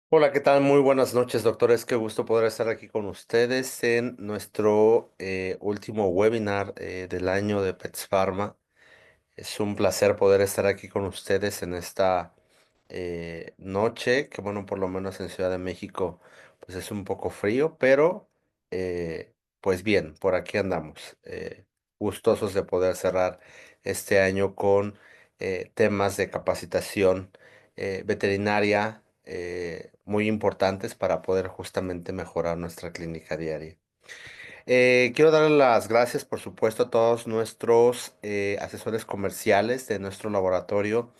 Hola, ¿qué tal? Muy buenas noches, doctores. Qué gusto poder estar aquí con ustedes en nuestro último webinar del año de Pets Pharma. Es un placer poder estar aquí con ustedes en esta noche, que bueno, por lo menos en Ciudad de México, pues es un poco frío, pero pues bien, por aquí andamos, gustosos de poder cerrar este año con temas de capacitación veterinaria muy importantes para poder justamente mejorar nuestra clínica diaria. Quiero darle las gracias, por supuesto, a todos nuestros asesores comerciales de nuestro laboratorio.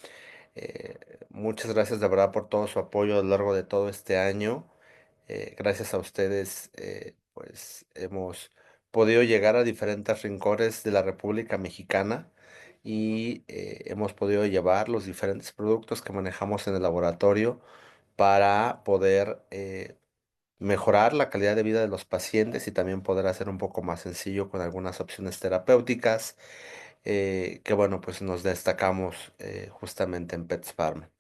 Eh, Muchas gracias de verdad por todo su apoyo a lo largo de todo este año. Gracias a ustedes, pues hemos podido llegar a diferentes rincones de la República Mexicana y hemos podido llevar los diferentes productos que manejamos en el laboratorio para poder mejorar la calidad de vida de los pacientes y también poder hacer un poco más sencillo con algunas opciones terapéuticas que bueno, pues nos destacamos justamente en Pets Pharma.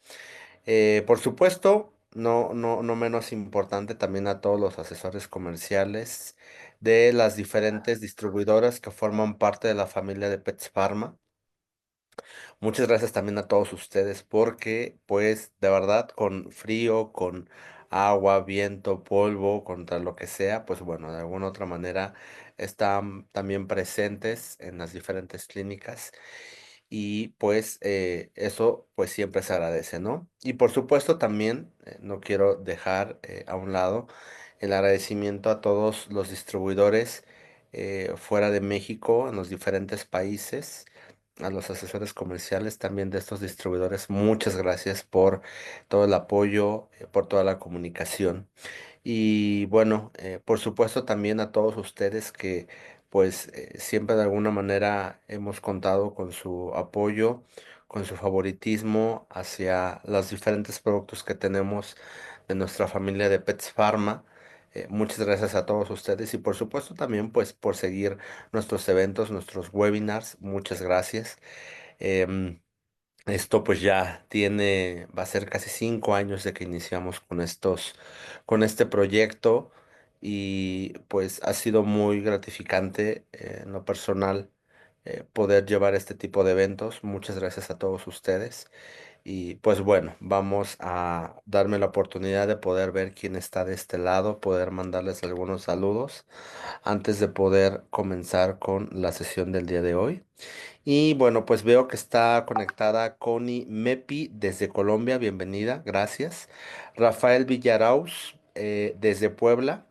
Por supuesto, no menos importante también a todos los asesores comerciales de las diferentes distribuidoras que forman parte de la familia de Pets Pharma. Muchas gracias también a todos ustedes porque, pues, de verdad, con frío, con agua, viento, polvo, contra lo que sea, pues bueno, de alguna otra manera están también presentes en las diferentes clínicas y pues eso pues siempre se agradece, ¿no? Y por supuesto también no quiero dejar a un lado el agradecimiento a todos los distribuidores fuera de México, en los diferentes países, a los asesores comerciales también de estos distribuidores. Muchas gracias por todo el apoyo, por toda la comunicación. Y bueno, por supuesto también a todos ustedes que pues siempre de alguna manera hemos contado con su apoyo, con su favoritismo hacia los diferentes productos que tenemos de nuestra familia de Pets Pharma. Muchas gracias a todos ustedes y por supuesto también pues por seguir nuestros eventos, nuestros webinars. Muchas gracias. Em, Esto pues ya va a ser casi 5 años de que iniciamos con este proyecto y pues ha sido muy gratificante en lo personal poder llevar este tipo de eventos. Muchas gracias a todos ustedes y pues bueno, vamos a darme la oportunidad de poder ver quién está de este lado, poder mandarles algunos saludos antes de poder comenzar con la sesión del día de hoy. Y bueno, pues veo que está conectada Connie Mepi desde Colombia, bienvenida, gracias. Rafael Villaraus desde Puebla.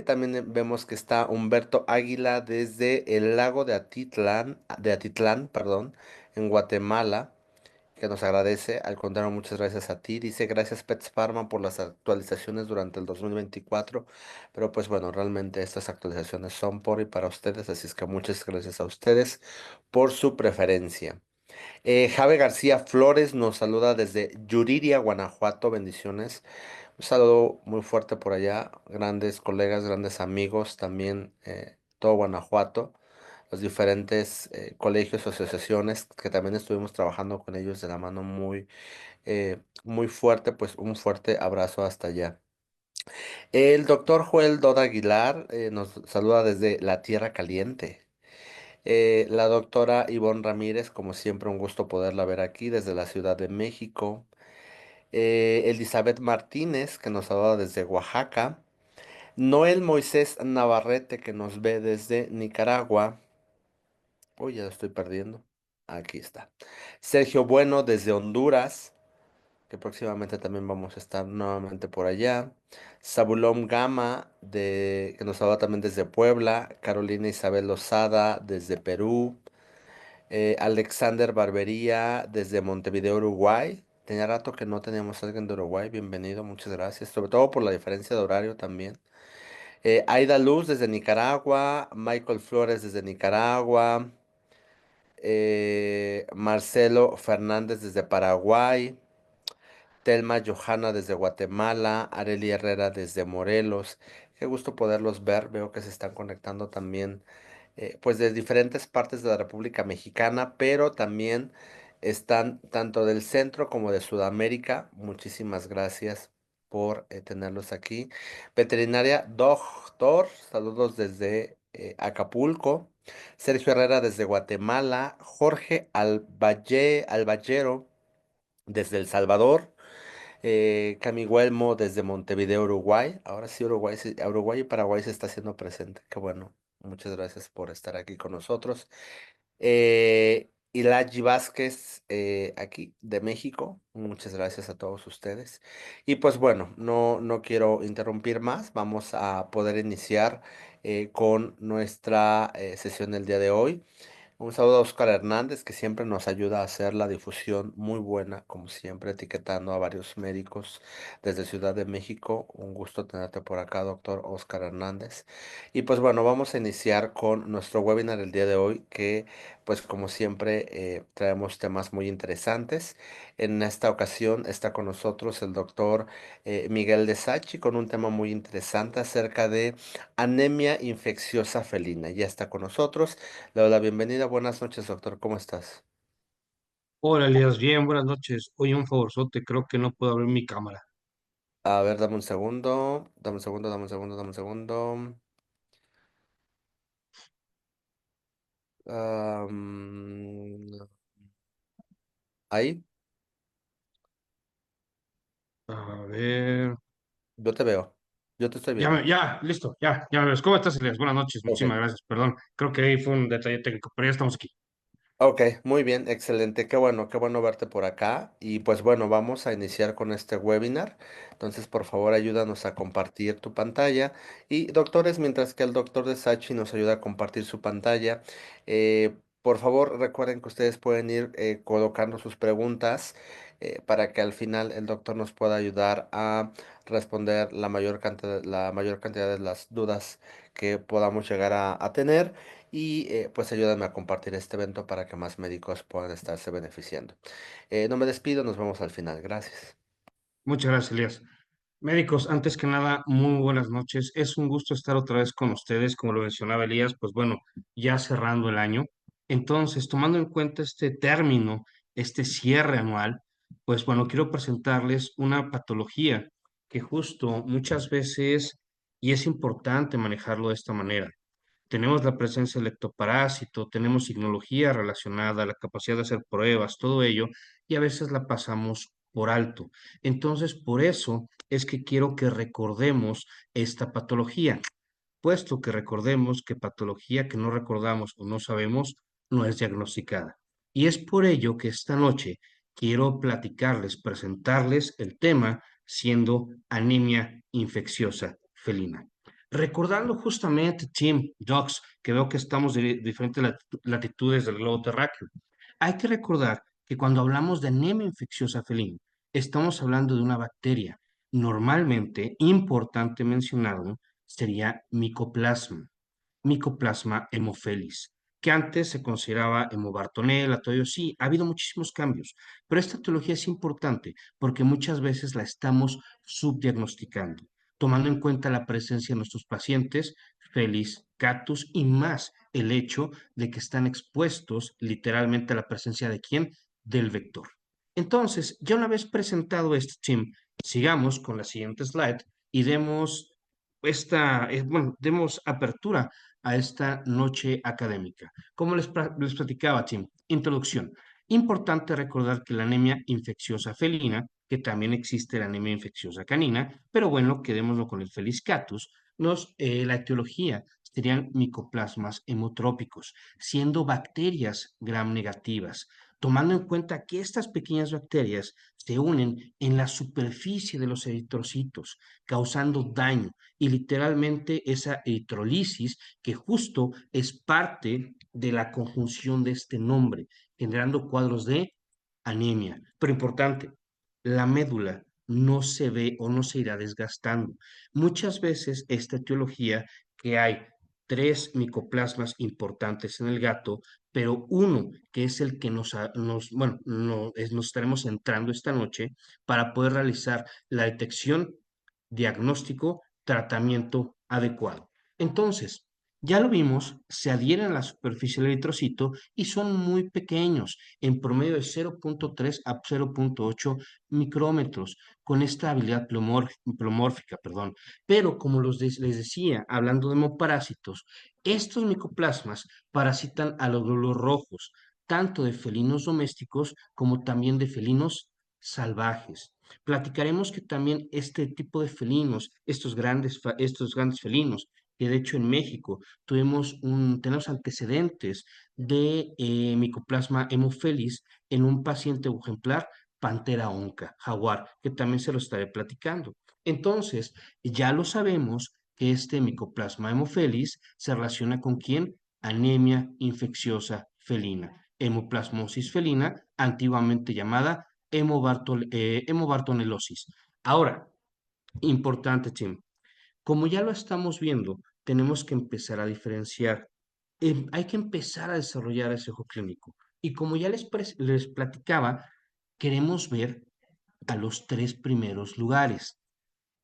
También vemos que está Humberto Águila desde el lago de Atitlán, perdón, en Guatemala, que nos agradece. Al contrario, muchas gracias a ti. Dice, gracias Pets Pharma por las actualizaciones durante el 2024. Pero pues bueno, realmente estas actualizaciones son por y para ustedes, así es que muchas gracias a ustedes por su preferencia. Jave García Flores nos saluda desde Yuriria, Guanajuato. Bendiciones. Un saludo muy fuerte por allá. Grandes colegas, grandes amigos también, todo Guanajuato. Los diferentes colegios, asociaciones que también estuvimos trabajando con ellos de la mano muy fuerte. Pues un fuerte abrazo hasta allá. El doctor Joel Doda Aguilar nos saluda desde la Tierra Caliente. La doctora Ivonne Ramírez, como siempre, un gusto poderla ver aquí desde la Ciudad de México. Elizabeth Martínez, que nos saluda desde Oaxaca. Noel Moisés Navarrete, que nos ve desde Nicaragua. Uy, ya lo estoy perdiendo. Aquí está. Sergio Bueno desde Honduras, que próximamente también vamos a estar nuevamente por allá. Zabulón Gama, que nos saluda también desde Puebla. Carolina Isabel Lozada desde Perú. Alexander Barbería desde Montevideo, Uruguay. Tenía rato que no teníamos a alguien de Uruguay. Bienvenido, muchas gracias. Sobre todo por la diferencia de horario también. Aida Luz desde Nicaragua. Michael Flores desde Nicaragua. Marcelo Fernández desde Paraguay. Telma Johanna desde Guatemala. Areli Herrera desde Morelos. Qué gusto poderlos ver. Veo que se están conectando también pues de diferentes partes de la República Mexicana, pero también están tanto del centro como de Sudamérica. Muchísimas gracias. por tenerlos aquí. Veterinaria Doctor, saludos desde Acapulco. Sergio Herrera desde Guatemala. Jorge Alballero desde El Salvador. Camiguelmo desde Montevideo, Uruguay. Ahora sí, Uruguay, Uruguay y Paraguay se está haciendo presente. Qué bueno. Muchas gracias por estar aquí con nosotros. Ilayi Vázquez, aquí de México. Muchas gracias a todos ustedes. Y pues bueno, no quiero interrumpir más. Vamos a poder iniciar con nuestra sesión del día de hoy. Un saludo a Oscar Hernández, que siempre nos ayuda a hacer la difusión muy buena, como siempre, etiquetando a varios médicos desde Ciudad de México. Un gusto tenerte por acá, doctor Oscar Hernández. Y pues bueno, vamos a iniciar con nuestro webinar el día de hoy, que pues como siempre traemos temas muy interesantes. En esta ocasión está con nosotros el doctor Miguel de Sachi con un tema muy interesante acerca de anemia infecciosa felina. Ya está con nosotros. Le doy la bienvenida. Buenas noches, doctor. ¿Cómo estás? Hola, Elías, bien, buenas noches. Oye, un favorzote, creo que no puedo abrir mi cámara. A ver, dame un segundo. Dame un segundo, dame un segundo, dame un segundo. Am, ahí, A ver. yo te veo. Yo te estoy viendo. Listo, ya me ves. ¿Cómo estás, Elías? Buenas noches, Ok. muchísimas gracias. Perdón, creo que ahí fue un detalle técnico, pero ya estamos aquí. Ok, muy bien, excelente, qué bueno verte por acá. Y pues bueno, vamos a iniciar con este webinar. Entonces, por favor, ayúdanos a compartir tu pantalla. Y doctores, mientras que el doctor de Sachi nos ayuda a compartir su pantalla, por favor, recuerden que ustedes pueden ir colocando sus preguntas para que al final el doctor nos pueda ayudar a responder la mayor cantidad de las dudas que podamos llegar a tener y pues ayúdame a compartir este evento para que más médicos puedan estarse beneficiando. No me despido, nos vemos al final. Gracias. Muchas gracias, Elías. Médicos, antes que nada, muy buenas noches. Es un gusto estar otra vez con ustedes, como lo mencionaba Elías, pues bueno, ya cerrando el año. Entonces, tomando en cuenta este término, este cierre anual, pues bueno, quiero presentarles una patología que justo muchas veces, y es importante manejarlo de esta manera. Tenemos la presencia del ectoparásito, tenemos signología relacionada, la capacidad de hacer pruebas, todo ello, y a veces la pasamos por alto. Entonces, por eso es que quiero que recordemos esta patología, puesto que recordemos que patología que no recordamos o no sabemos no es diagnosticada. Y es por ello que esta noche quiero platicarles, presentarles el tema siendo anemia infecciosa felina. Recordando justamente, Tim, Docs, que veo que estamos de diferentes latitudes del globo terráqueo, hay que recordar que cuando hablamos de anemia infecciosa felina, estamos hablando de una bacteria. Normalmente, importante mencionarlo, sería Mycoplasma hemophilus, que antes se consideraba Hemobartonella, todo ello. Sí, ha habido muchísimos cambios, pero esta etiología es importante porque muchas veces la estamos subdiagnosticando, tomando en cuenta la presencia de nuestros pacientes, Felis, Catus y más el hecho de que están expuestos literalmente a la presencia de quién? Del vector. Entonces, ya una vez presentado este Tim, sigamos con la siguiente slide y demos apertura a esta noche académica. Como les platicaba, Tim, introducción. Importante recordar que la anemia infecciosa felina, que también existe la anemia infecciosa canina, pero bueno, quedémoslo con el Felis catus, la etiología serían micoplasmas hemotrópicos, siendo bacterias gram negativas, tomando en cuenta que estas pequeñas bacterias se unen en la superficie de los eritrocitos, causando daño y literalmente esa eritrolisis que justo es parte de la conjunción de este nombre, generando cuadros de anemia. Pero importante, la médula no se ve o no se irá desgastando. Muchas veces esta etiología que hay tres micoplasmas importantes en el gato, pero uno que es el que bueno, nos estaremos centrando esta noche para poder realizar la detección, diagnóstico, tratamiento adecuado. Entonces, Ya lo vimos, se adhieren a la superficie del eritrocito y son muy pequeños, en promedio de 0,3 a 0,8 micrómetros, con esta habilidad plomórfica, perdón. Pero como les decía, hablando de hemoparásitos, estos micoplasmas parasitan a los glóbulos rojos, tanto de felinos domésticos como también de felinos salvajes. Platicaremos que también este tipo de felinos, estos grandes felinos, que de hecho en México tenemos antecedentes de Mycoplasma hemophilus en un paciente o ejemplar Pantera onca, jaguar, que también se lo estaré platicando. Entonces, ya lo sabemos que este Mycoplasma hemophilus se relaciona con quién? Anemia infecciosa felina, hemoplasmosis felina, antiguamente llamada hemobartonelosis. Ahora, importante, Tim, como ya lo estamos viendo, tenemos que empezar a diferenciar. Hay que empezar a desarrollar ese ojo clínico. Y como ya les platicaba, queremos ver a los tres primeros lugares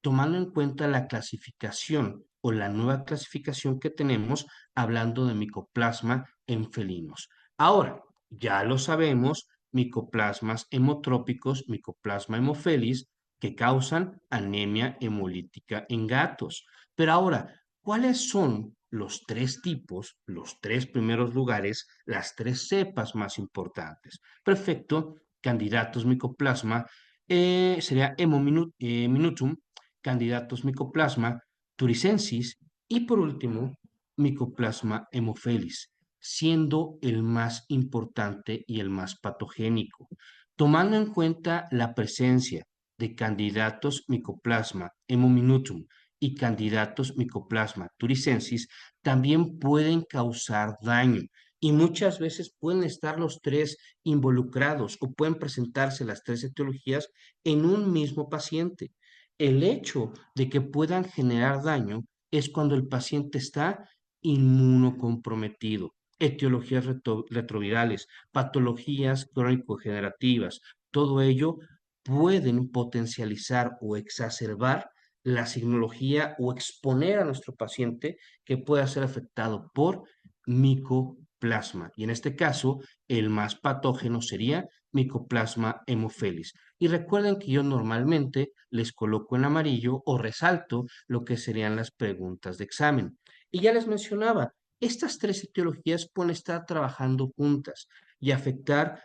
tomando en cuenta la clasificación o la nueva clasificación que tenemos hablando de micoplasma en felinos. Ahora, ya lo sabemos, micoplasmas hemotrópicos, micoplasma hemofelis, que causan anemia hemolítica en gatos. Pero ahora, ¿cuáles son los tres tipos, los tres primeros lugares, las tres cepas más importantes? Perfecto, candidatos micoplasma sería Minutum, candidatos Mycoplasma turicensis y por último Mycoplasma hemophilus, siendo el más importante y el más patogénico. Tomando en cuenta la presencia de candidatos Mycoplasma hemominutum y candidatos Mycoplasma turicensis, también pueden causar daño y muchas veces pueden estar los tres involucrados o pueden presentarse las tres etiologías en un mismo paciente. El hecho de que puedan generar daño es cuando el paciente está inmunocomprometido. Etiologías retrovirales, patologías crónico-generativas, todo ello pueden potencializar o exacerbar la signología o exponer a nuestro paciente que pueda ser afectado por micoplasma. Y en este caso, el más patógeno sería Mycoplasma hemophilus. Y recuerden que yo normalmente les coloco en amarillo o resalto lo que serían las preguntas de examen. Y ya les mencionaba, estas tres etiologías pueden estar trabajando juntas y afectar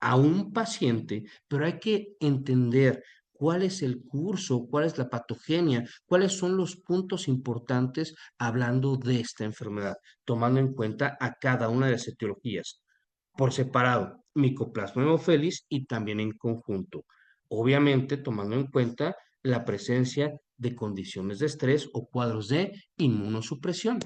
a un paciente, pero hay que entender cuál es el curso, cuál es la patogenia, cuáles son los puntos importantes hablando de esta enfermedad, tomando en cuenta a cada una de las etiologías por separado, Mycoplasma hemophilus y también en conjunto. Obviamente, tomando en cuenta la presencia de condiciones de estrés o cuadros de inmunosupresión.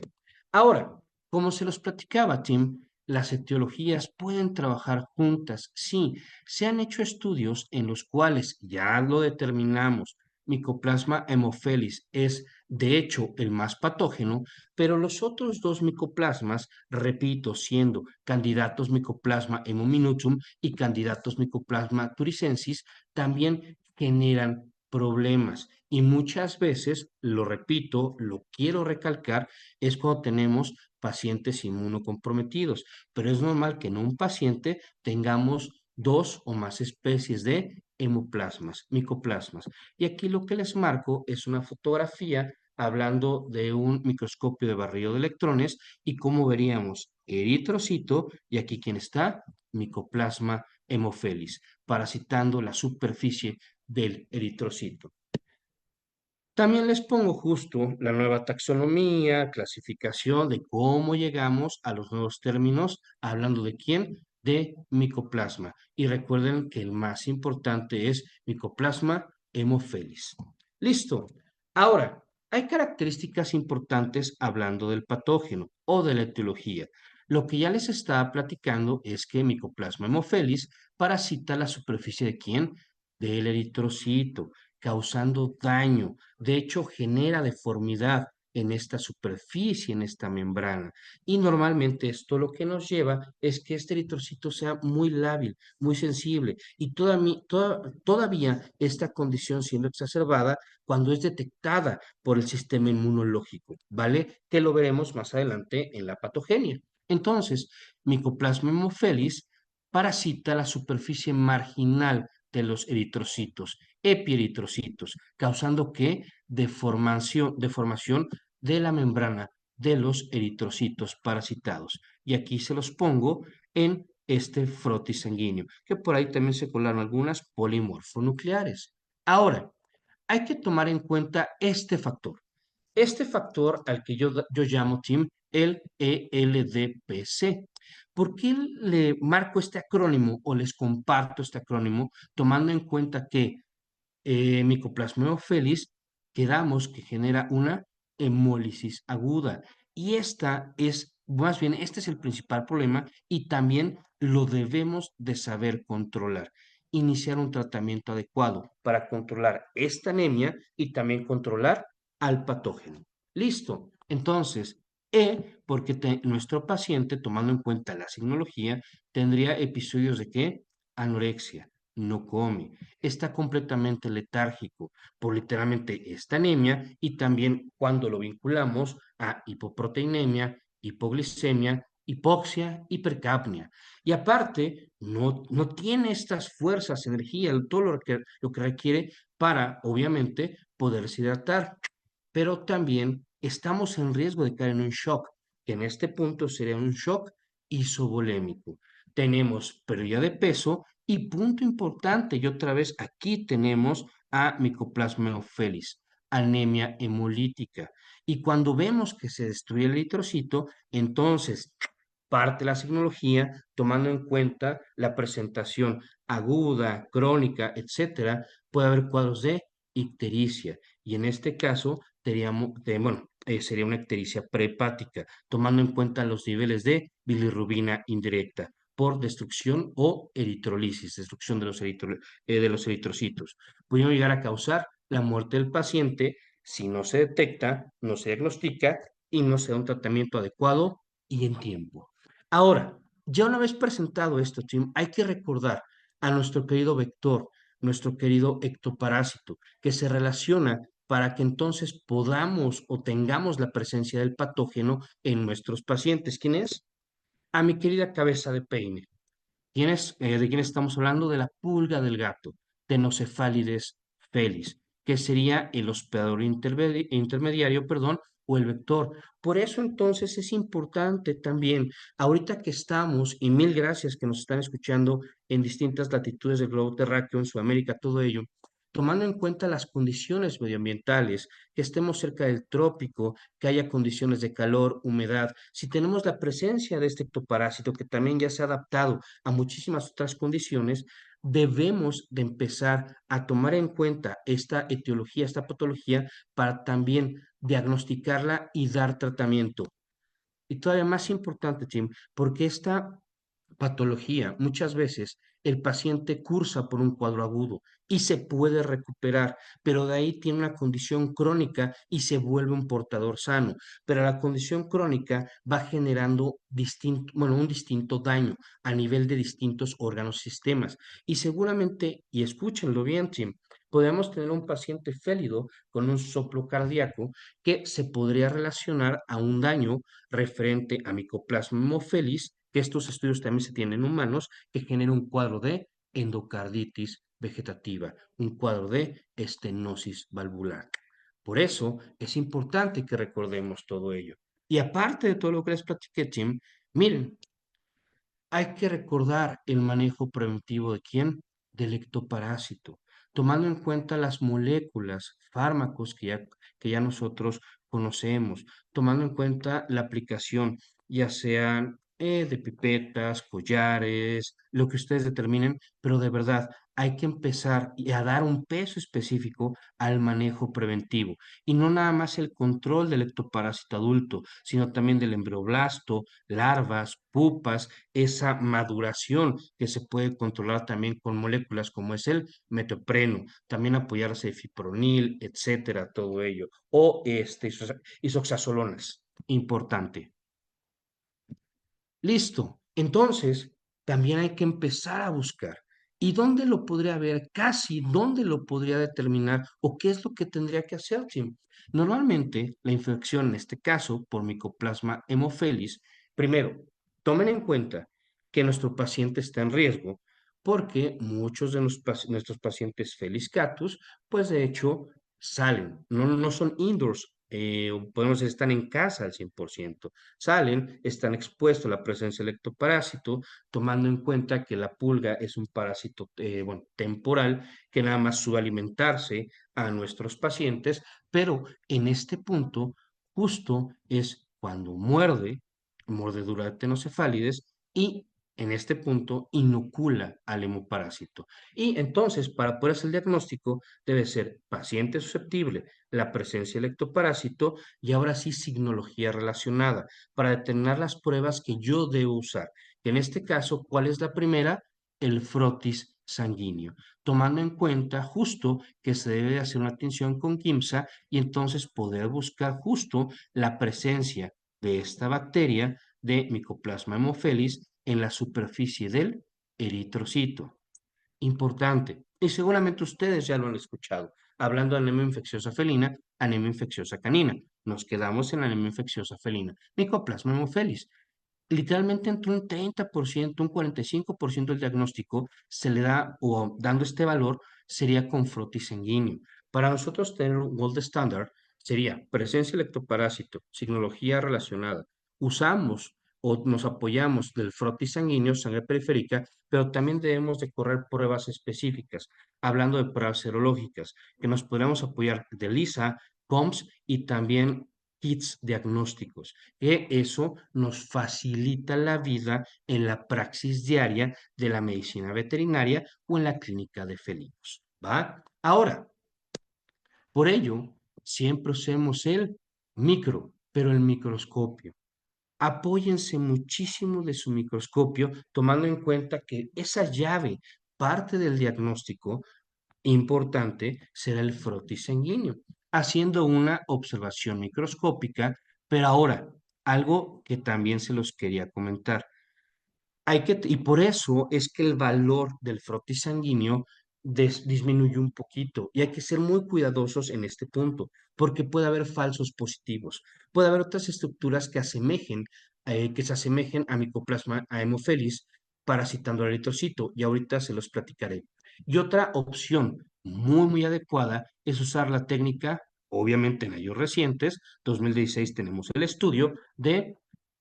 Ahora, como se los platicaba, Tim, las etiologías pueden trabajar juntas. Sí, se han hecho estudios en los cuales ya lo determinamos. Mycoplasma hemophilus es, de hecho, el más patógeno, pero los otros dos micoplasmas, repito, siendo candidatos Mycoplasma hemominutum y candidatos Mycoplasma turicensis, también generan problemas. Y muchas veces, lo repito, lo quiero recalcar, es cuando tenemos pacientes inmunocomprometidos, pero es normal que en un paciente tengamos dos o más especies de hemoplasmas, micoplasmas. Y aquí lo que les marco es una fotografía hablando de un microscopio de barrido de electrones y cómo veríamos eritrocito y aquí quien está, micoplasma hemophilus, parasitando la superficie del eritrocito. También les pongo justo la nueva taxonomía, clasificación de cómo llegamos a los nuevos términos, hablando de quién, de micoplasma. Y recuerden que el más importante es micoplasma hemophilus. Listo. Ahora, hay características importantes hablando del patógeno o de la etiología. Lo que ya les estaba platicando es que micoplasma hemophilus parasita la superficie de quién, del eritrocito, causando daño. De hecho, genera deformidad en esta superficie, en esta membrana. Y normalmente esto lo que nos lleva es que este eritrocito sea muy lábil, muy sensible y todavía esta condición siendo exacerbada cuando es detectada por el sistema inmunológico, ¿vale? Que lo veremos más adelante en la patogenia. Entonces, Mycoplasma hemophilus parasita la superficie marginal de los eritrocitos, epieritrocitos, causando que deformación de la membrana de los eritrocitos parasitados. Y aquí se los pongo en este frotis sanguíneo, que por ahí también se colaron algunas polimorfonucleares. Ahora, hay que tomar en cuenta este factor. Este factor al que yo llamo, Tim, el ELDPC. ¿Por qué le marco este acrónimo o les comparto este acrónimo tomando en cuenta que Mycoplasma felis, quedamos que genera una hemólisis aguda. Y esta es, más bien, este es el principal problema y también lo debemos de saber controlar. Iniciar un tratamiento adecuado para controlar esta anemia y también controlar al patógeno. Listo. Entonces, porque nuestro paciente, tomando en cuenta la signología, tendría episodios de qué? Anorexia, no come, está completamente letárgico por literalmente esta anemia y también cuando lo vinculamos a hipoproteinemia, hipoglicemia, hipoxia, hipercapnia. Y aparte, no tiene estas fuerzas, energía, todo lo que requiere para, obviamente, poderse hidratar. Pero también estamos en riesgo de caer en un shock, que en este punto sería un shock isovolémico. Tenemos pérdida de peso y punto importante, y otra vez aquí tenemos a Mycoplasma felis, anemia hemolítica. Y cuando vemos que se destruye el eritrocito, entonces parte la signología tomando en cuenta la presentación aguda, crónica, etcétera, puede haber cuadros de ictericia. Y en este caso, sería una ictericia prehepática, tomando en cuenta los niveles de bilirrubina indirecta por destrucción o eritrolisis, destrucción de los eritrocitos. Pueden llegar a causar la muerte del paciente si no se detecta, no se diagnostica y no se da un tratamiento adecuado y en tiempo. Ahora, ya una vez presentado esto, Tim, hay que recordar a nuestro querido vector, nuestro querido ectoparásito, que se relaciona para que entonces podamos o tengamos la presencia del patógeno en nuestros pacientes. ¿Quién es? A mi querida cabeza de peine. ¿De quién estamos hablando? De la pulga del gato, Tenocefalides felis, que sería el hospedador intermediario, perdón, o el vector. Por eso entonces es importante también, ahorita que estamos, y mil gracias que nos están escuchando en distintas latitudes del globo terráqueo, en Sudamérica, todo ello, tomando en cuenta las condiciones medioambientales, que estemos cerca del trópico, que haya condiciones de calor, humedad, si tenemos la presencia de este ectoparásito que también ya se ha adaptado a muchísimas otras condiciones, debemos de empezar a tomar en cuenta esta etiología, esta patología, para también diagnosticarla y dar tratamiento. Y todavía más importante, Tim, porque esta patología muchas veces el paciente cursa por un cuadro agudo y se puede recuperar, pero de ahí tiene una condición crónica y se vuelve un portador sano. Pero la condición crónica va generando un distinto daño a nivel de distintos órganos y sistemas. Y seguramente, y escúchenlo bien, Tim, podemos tener un paciente félido con un soplo cardíaco que se podría relacionar a un daño referente a Mycoplasma hemophilus, que estos estudios también se tienen en humanos, que genera un cuadro de endocarditis vegetativa, un cuadro de estenosis valvular. Por eso es importante que recordemos todo ello. Y aparte de todo lo que les platiqué, Tim, miren, hay que recordar el manejo preventivo de quién, del ectoparásito, tomando en cuenta las moléculas, fármacos que ya nosotros conocemos, tomando en cuenta la aplicación, ya sean de pipetas, collares, lo que ustedes determinen, pero de verdad hay que empezar a dar un peso específico al manejo preventivo y no nada más el control del ectoparásito adulto, sino también del embrioblasto, larvas, pupas, esa maduración que se puede controlar también con moléculas como es el metopreno, también apoyarse de fipronil, etcétera, todo ello, o isoxazolonas, importante. Listo. Entonces, también hay que empezar a buscar. ¿Y dónde lo podría ver? Casi, ¿dónde lo podría determinar? ¿O qué es lo que tendría que hacer, Tim? Normalmente, la infección, en este caso, por Mycoplasma hemophilus, primero, tomen en cuenta que nuestro paciente está en riesgo porque muchos de nuestros pacientes Felis catus, pues de hecho, salen, no son indoors, podemos decir, están en casa al 100%. Salen, están expuestos a la presencia del ectoparásito, tomando en cuenta que la pulga es un parásito bueno, temporal que nada más suele alimentarse a nuestros pacientes, pero en este punto justo es cuando muerde, mordedura de tenocefálides y en este punto inocula al hemoparásito. Y entonces, para poder hacer el diagnóstico, debe ser paciente susceptible, la presencia del ectoparásito y ahora sí signología relacionada para determinar las pruebas que yo debo usar. Que en este caso, ¿cuál es la primera? El frotis sanguíneo, tomando en cuenta justo que se debe hacer una atención con quimsa y entonces poder buscar justo la presencia de esta bacteria de Mycoplasma hemophilus en la superficie del eritrocito. Importante. Y seguramente ustedes ya lo han escuchado. Hablando de anemia infecciosa felina, anemia infecciosa canina. Nos quedamos en anemia infecciosa felina. Mycoplasma hemophilus. Literalmente entre un 30%, un 45% del diagnóstico se le da, o dando este valor, sería con frotis sanguíneo. Para nosotros tener un gold standard sería presencia de ectoparásito, signología relacionada. Usamos o nos apoyamos del frotis sanguíneo, sangre periférica, pero también debemos de correr pruebas específicas, hablando de pruebas serológicas, que nos podríamos apoyar de LISA, COMS y también kits diagnósticos, que eso nos facilita la vida en la praxis diaria de la medicina veterinaria o en la clínica de felinos, ¿va? Ahora, por ello, siempre usemos el micro, pero el microscopio. Apóyense muchísimo de su microscopio, tomando en cuenta que esa llave, parte del diagnóstico importante, será el frotis sanguíneo, haciendo una observación microscópica, pero ahora, algo que también se los quería comentar. Y por eso es que el valor del frotis sanguíneo disminuye un poquito y hay que ser muy cuidadosos en este punto porque puede haber falsos positivos, puede haber otras estructuras que se asemejen a Mycoplasma a Haemophilus parasitando al eritrocito y ahorita se los platicaré. Y otra opción muy adecuada es usar la técnica, obviamente en años recientes, 2016 tenemos el estudio de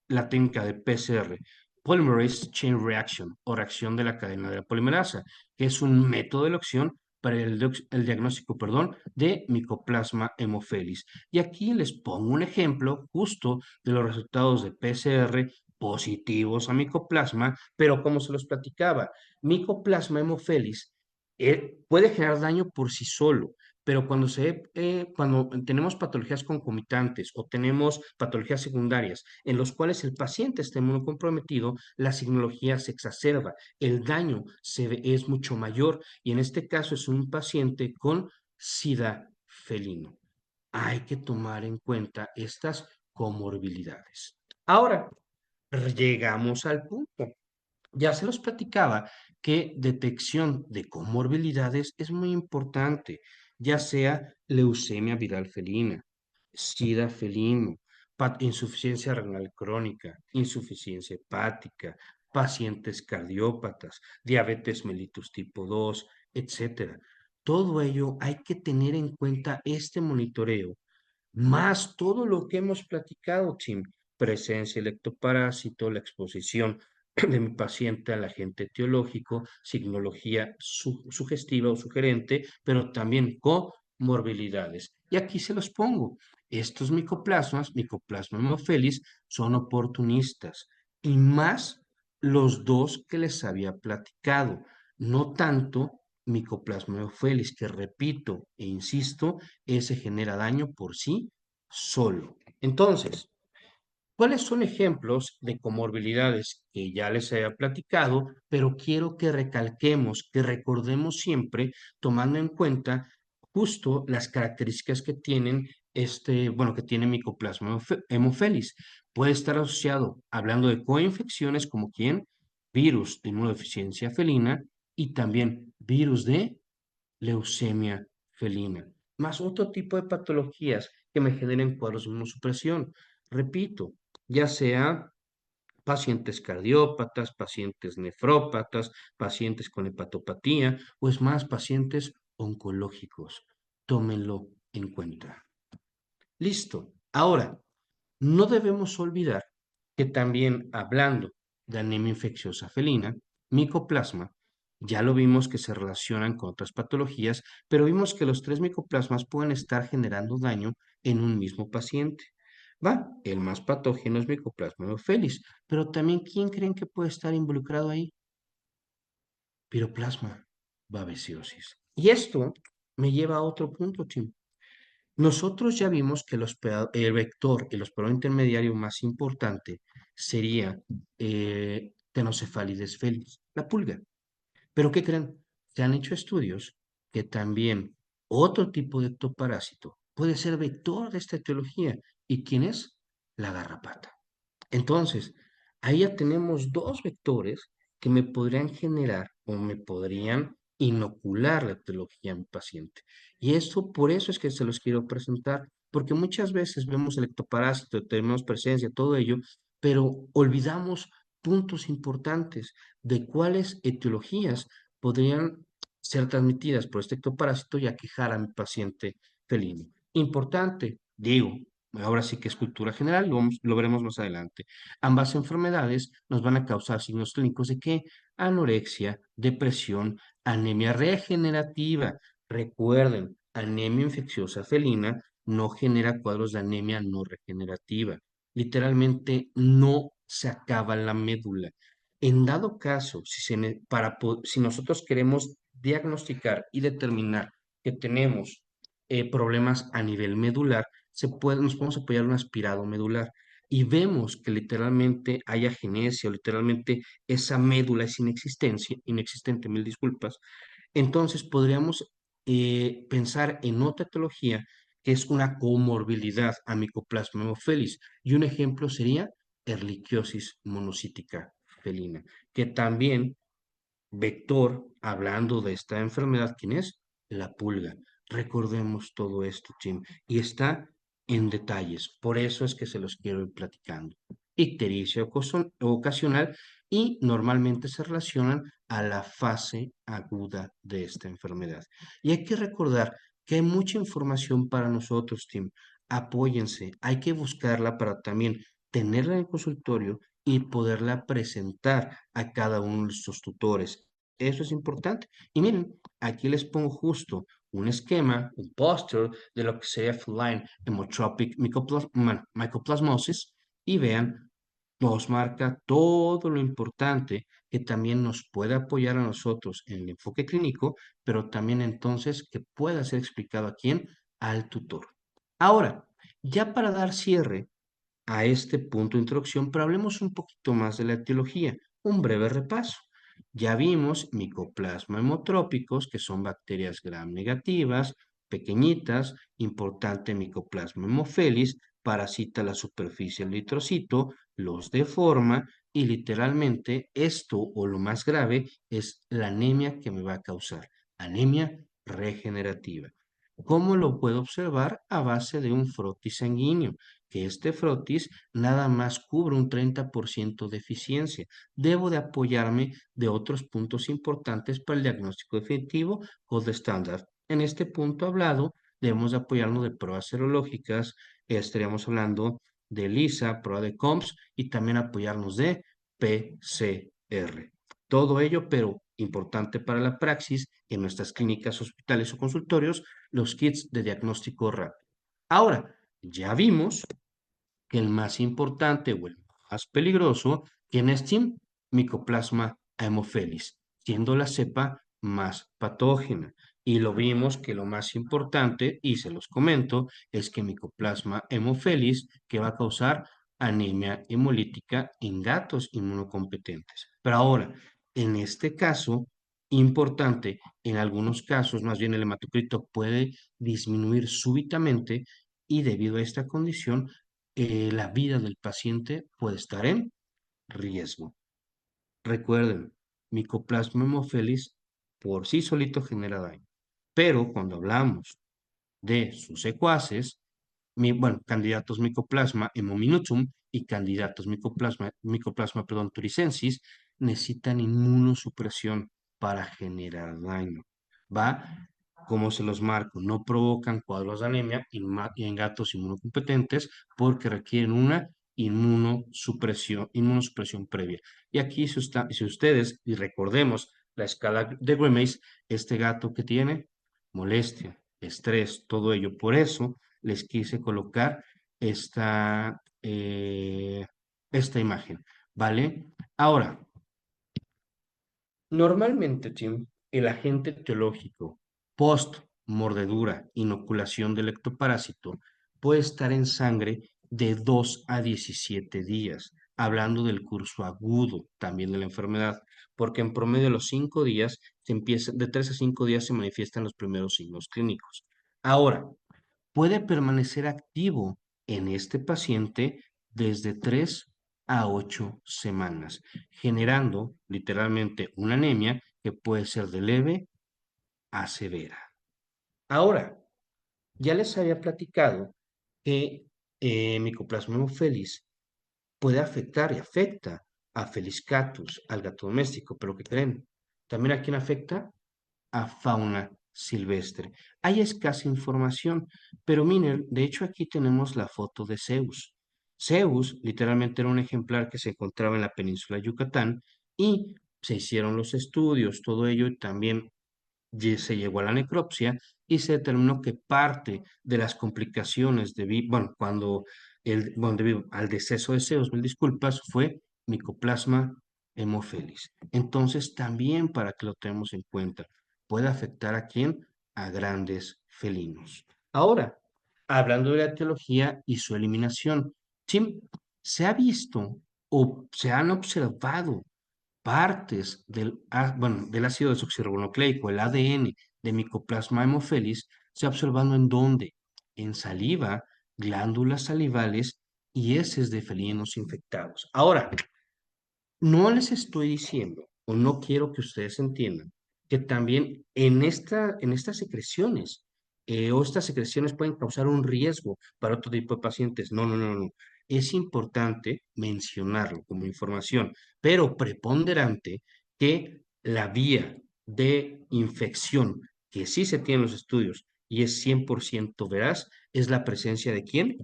la técnica de PCR, Polymerase Chain Reaction o reacción de la cadena de la polimerasa, que es un método de elección para el diagnóstico, perdón, de Mycoplasma hemophilus. Y aquí les pongo un ejemplo justo de los resultados de PCR positivos a Mycoplasma, pero como se los platicaba, Mycoplasma hemophilus puede generar daño por sí solo, pero cuando tenemos patologías concomitantes o tenemos patologías secundarias en los cuales el paciente está inmunocomprometido, la signología se exacerba, el daño es mucho mayor y en este caso es un paciente con SIDA felino. Hay que tomar en cuenta estas comorbilidades. Ahora, llegamos al punto. Ya se los platicaba que detección de comorbilidades es muy importante, ya sea leucemia viral felina, sida felino, insuficiencia renal crónica, insuficiencia hepática, pacientes cardiópatas, diabetes mellitus tipo 2, etcétera. Todo ello hay que tener en cuenta este monitoreo más todo lo que hemos platicado, Tim, presencia del ectoparásito, la exposición de mi paciente al agente etiológico, signología sugestiva o sugerente, pero también comorbilidades. Y aquí se los pongo. Estos micoplasmas, Mycoplasma hemophilus, son oportunistas. y más los dos que les había platicado, no tanto Mycoplasma ofelis, que repito e insisto, ese genera daño por sí solo. Entonces, ¿cuáles son ejemplos de comorbilidades que ya les había platicado, pero quiero que recalquemos, que recordemos siempre, tomando en cuenta justo las características que tienen bueno, que tiene Mycoplasma hemofelis? Puede estar asociado, hablando de coinfecciones como quién, virus de inmunodeficiencia felina y también virus de leucemia felina, más otro tipo de patologías que me generen cuadros de inmunosupresión. Repito, ya sea pacientes cardiópatas, pacientes nefrópatas, pacientes con hepatopatía o es más, pacientes oncológicos. Tómenlo en cuenta. Listo. Ahora, no debemos olvidar que también hablando de anemia infecciosa felina, micoplasma, ya lo vimos que se relacionan con otras patologías, pero vimos que los tres micoplasmas pueden estar generando daño en un mismo paciente. Va, el más patógeno es Mycoplasma hemofelis, pero también ¿quién creen que puede estar involucrado ahí? Piroplasma babesiosis. Y esto me lleva a otro punto, Tim. Nosotros ya vimos que el vector, el hospedador intermediario más importante sería Tenocefalides felis, la pulga. Pero ¿qué creen? Se han hecho estudios que también otro tipo de ectoparásito puede ser vector de esta etiología. ¿Y quién es? La garrapata. Entonces, ahí ya tenemos dos vectores que me podrían generar o me podrían inocular la etiología a mi paciente. Y esto, por eso es que se los quiero presentar, porque muchas veces vemos el ectoparásito, tenemos presencia, todo ello, pero olvidamos puntos importantes de cuáles etiologías podrían ser transmitidas por este ectoparásito y aquejar a mi paciente felino. Importante, digo, ahora sí que es cultura general, lo veremos más adelante. Ambas enfermedades nos van a causar signos clínicos de qué: anorexia, depresión, anemia regenerativa. Recuerden, anemia infecciosa felina no genera cuadros de anemia no regenerativa. Literalmente no se acaba la médula. En dado caso, si nosotros queremos diagnosticar y determinar que tenemos problemas a nivel medular, nos podemos apoyar en un aspirado medular y vemos que literalmente hay agenesia o literalmente esa médula es inexistente, mil disculpas. Entonces podríamos pensar en otra etiología que es una comorbilidad a Mycoplasma hemofelis, y un ejemplo sería Ehrlichiosis monocítica felina, que también vector, hablando de esta enfermedad, ¿quién es? La pulga. Recordemos todo esto, Jim, y está en detalles. Por eso es que se los quiero ir platicando. Ictericia ocasional y normalmente se relacionan a la fase aguda de esta enfermedad. Y hay que recordar que hay mucha información para nosotros, Tim. Apóyense, hay que buscarla para también tenerla en el consultorio y poderla presentar a cada uno de nuestros tutores. Eso es importante. Y miren, aquí les pongo justo un esquema, un póster de lo que sería Feline Hemotropic Mycoplasmosis, y vean, nos marca todo lo importante que también nos puede apoyar a nosotros en el enfoque clínico, pero también entonces que pueda ser explicado a quién, al tutor. Ahora, ya para dar cierre a este punto de introducción, pero hablemos un poquito más de la etiología. Un breve repaso. Ya vimos micoplasma hemotrópicos, que son bacterias gram negativas, pequeñitas, importante micoplasma hemofelis, parasita la superficie del eritrocito, los deforma y literalmente esto o lo más grave es la anemia que me va a causar, anemia regenerativa. ¿Cómo lo puedo observar? A base de un frotis sanguíneo, que este frotis nada más cubre un 30% de eficiencia. Debo de apoyarme de otros puntos importantes para el diagnóstico definitivo gold standard. En este punto hablado, debemos de apoyarnos de pruebas serológicas, estaríamos hablando de LISA, prueba de COMS y también apoyarnos de PCR. Todo ello, pero importante para la praxis en nuestras clínicas, hospitales o consultorios, los kits de diagnóstico rápido. Ahora, ya vimos que el más importante o el más peligroso, ¿Quién es Tim? Mycoplasma haemophilus, siendo la cepa más patógena. Y lo vimos que lo más importante, y se los comento, es que Mycoplasma haemophilus, que va a causar anemia hemolítica en gatos inmunocompetentes. Pero ahora, en este caso, importante, en algunos casos, más bien el hematocrito puede disminuir súbitamente y debido a esta condición, la vida del paciente puede estar en riesgo. Recuerden, Mycoplasma haemophilus por sí solito genera daño, pero cuando hablamos de sus secuaces, bueno, candidatos Mycoplasma haemominutum y candidatos Mycoplasma turicensis necesitan inmunosupresión para generar daño. ¿Va? Como se los marco, no provocan cuadros de anemia en gatos inmunocompetentes porque requieren una inmunosupresión previa. Y aquí, si ustedes, y recordemos la escala de Grimace, este gato que tiene molestia, estrés, todo ello. Por eso les quise colocar esta, eh, esta imagen, ¿vale? Ahora, normalmente, Tim, el agente etiológico post mordedura, inoculación del ectoparásito, puede estar en sangre de 2 a 17 días, hablando del curso agudo también de la enfermedad, porque en promedio de los 5 días de 3 a 5 días se manifiestan los primeros signos clínicos. Ahora, puede permanecer activo en este paciente desde 3 a 8 semanas, generando literalmente una anemia que puede ser de leve a severa. Ahora, ya les había platicado que Mycoplasma haemophilus puede afectar y afecta a Felis catus, al gato doméstico, pero ¿qué creen? ¿También a quién afecta? A fauna silvestre. Hay escasa información, pero miren, de hecho aquí tenemos la foto de Zeus. Zeus literalmente era un ejemplar que se encontraba en la península de Yucatán y se hicieron los estudios, todo ello y también se llegó a la necropsia y se determinó que parte de las complicaciones bueno, bueno, debido al deceso de Zeus, mil disculpas, fue Mycoplasma haemophilus. Entonces, también para que lo tenemos en cuenta, puede afectar a quién? A grandes felinos. Ahora, hablando de la etiología y su eliminación, Tim, se ha visto o se han observado partes bueno, del ácido desoxirribonucleico, el ADN de Mycoplasma haemophilus, se ha observado en dónde? En saliva, glándulas salivales y heces de felinos infectados. Ahora, no les estoy diciendo, o no quiero que ustedes entiendan, que también en estas secreciones, o estas secreciones pueden causar un riesgo para otro tipo de pacientes. No, no, no, no. Es importante mencionarlo como información, pero preponderante que la vía de infección que sí se tiene en los estudios y es 100% veraz, es la presencia de ¿quién?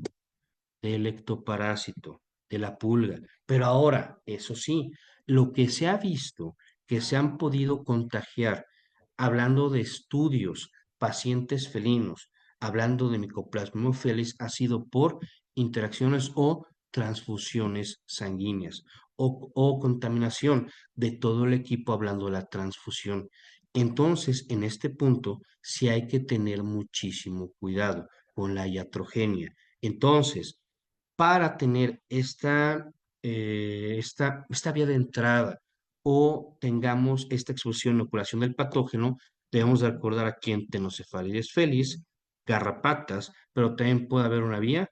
Del ectoparásito, de la pulga. Pero ahora, eso sí, lo que se ha visto que se han podido contagiar, hablando de estudios, pacientes felinos, hablando de Mycoplasma haemophilus, ha sido por interacciones o transfusiones sanguíneas o contaminación de todo el equipo hablando de la transfusión. Entonces, en este punto, sí hay que tener muchísimo cuidado con la iatrogenia. Entonces, para tener esta vía de entrada o tengamos esta exposición, inoculación del patógeno, debemos de recordar aquí en Tenocefalides felis, garrapatas, pero también puede haber una vía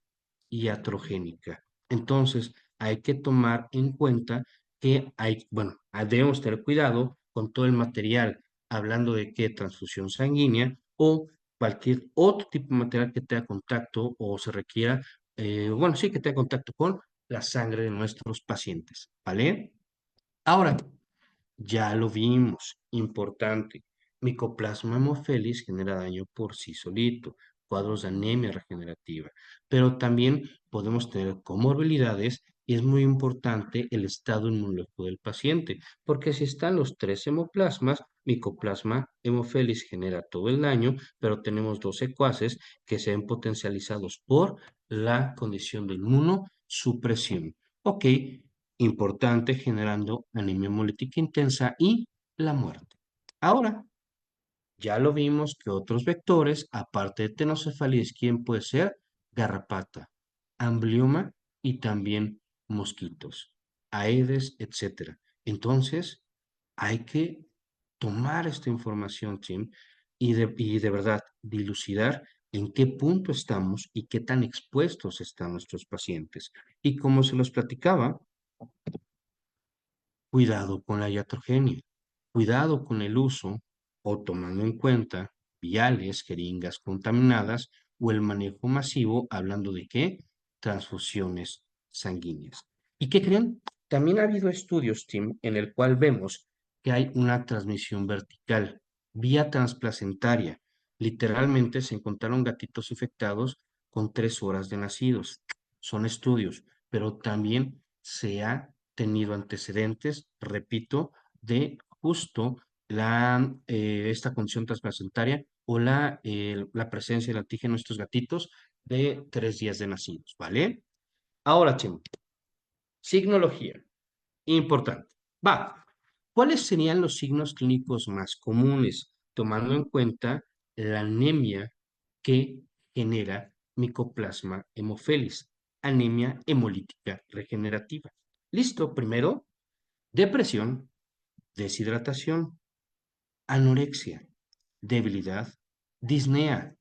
iatrogénica. Entonces, hay que tomar en cuenta que bueno, debemos tener cuidado con todo el material, hablando de qué transfusión sanguínea o cualquier otro tipo de material que tenga contacto o se requiera bueno, sí que tenga contacto con la sangre de nuestros pacientes, ¿vale? Ahora, ya lo vimos, importante. Micoplasma hemophilus genera daño por sí solito, cuadros de anemia regenerativa, pero también podemos tener comorbilidades y es muy importante el estado inmunológico del paciente, porque si están los tres hemoplasmas, Mycoplasma hemophilus genera todo el daño, pero tenemos dos secuaces que se ven potencializados por la condición de inmunosupresión. Ok, importante, generando anemia hemolítica intensa y la muerte. Ahora, ya lo vimos que otros vectores, aparte de tenocefalitis, ¿quién puede ser? Garrapata, amblioma y también mosquitos, aedes, etcétera. Entonces, hay que tomar esta información, Tim, y de verdad dilucidar en qué punto estamos y qué tan expuestos están nuestros pacientes. Y como se los platicaba, cuidado con la iatrogenia, cuidado con el uso o tomando en cuenta viales, jeringas contaminadas o el manejo masivo, hablando de qué, transfusiones sanguíneas. ¿Y qué creen? También ha habido estudios, Tim, en el cual vemos que hay una transmisión vertical, vía transplacentaria. Literalmente se encontraron gatitos infectados con 3 horas de nacidos. Son estudios, pero también se ha tenido antecedentes, repito, de justo esta condición transplacentaria o la presencia del antígeno en estos gatitos de 3 días de nacidos, ¿vale? Ahora, Chimo, signología, importante. Va, ¿cuáles serían los signos clínicos más comunes, tomando en cuenta la anemia que genera Mycoplasma hemophilus, anemia hemolítica regenerativa? Listo, primero, depresión, deshidratación, anorexia, debilidad, disnea.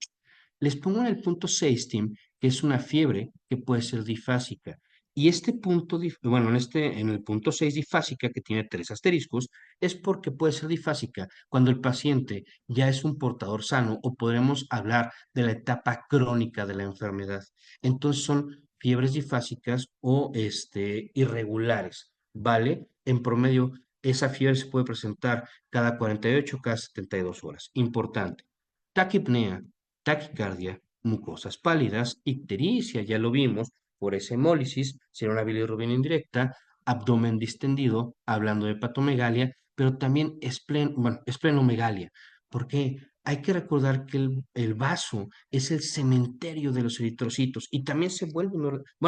Les pongo en el punto 6, Tim, que es una fiebre que puede ser difásica. Y este punto, bueno, en el punto 6 difásica, que tiene 3 asteriscos, es porque puede ser difásica cuando el paciente ya es un portador sano o podremos hablar de la etapa crónica de la enfermedad. Entonces son fiebres difásicas o irregulares, ¿vale? En promedio, esa fiebre se puede presentar cada 48, cada 72 horas. Importante. Taquipnea, taquicardia, mucosas pálidas, ictericia, ya lo vimos, por esa hemólisis, será una bilirrubina indirecta, abdomen distendido, hablando de hepatomegalia, pero también esplenomegalia, porque hay que recordar que el vaso es el cementerio de los eritrocitos y también se vuelve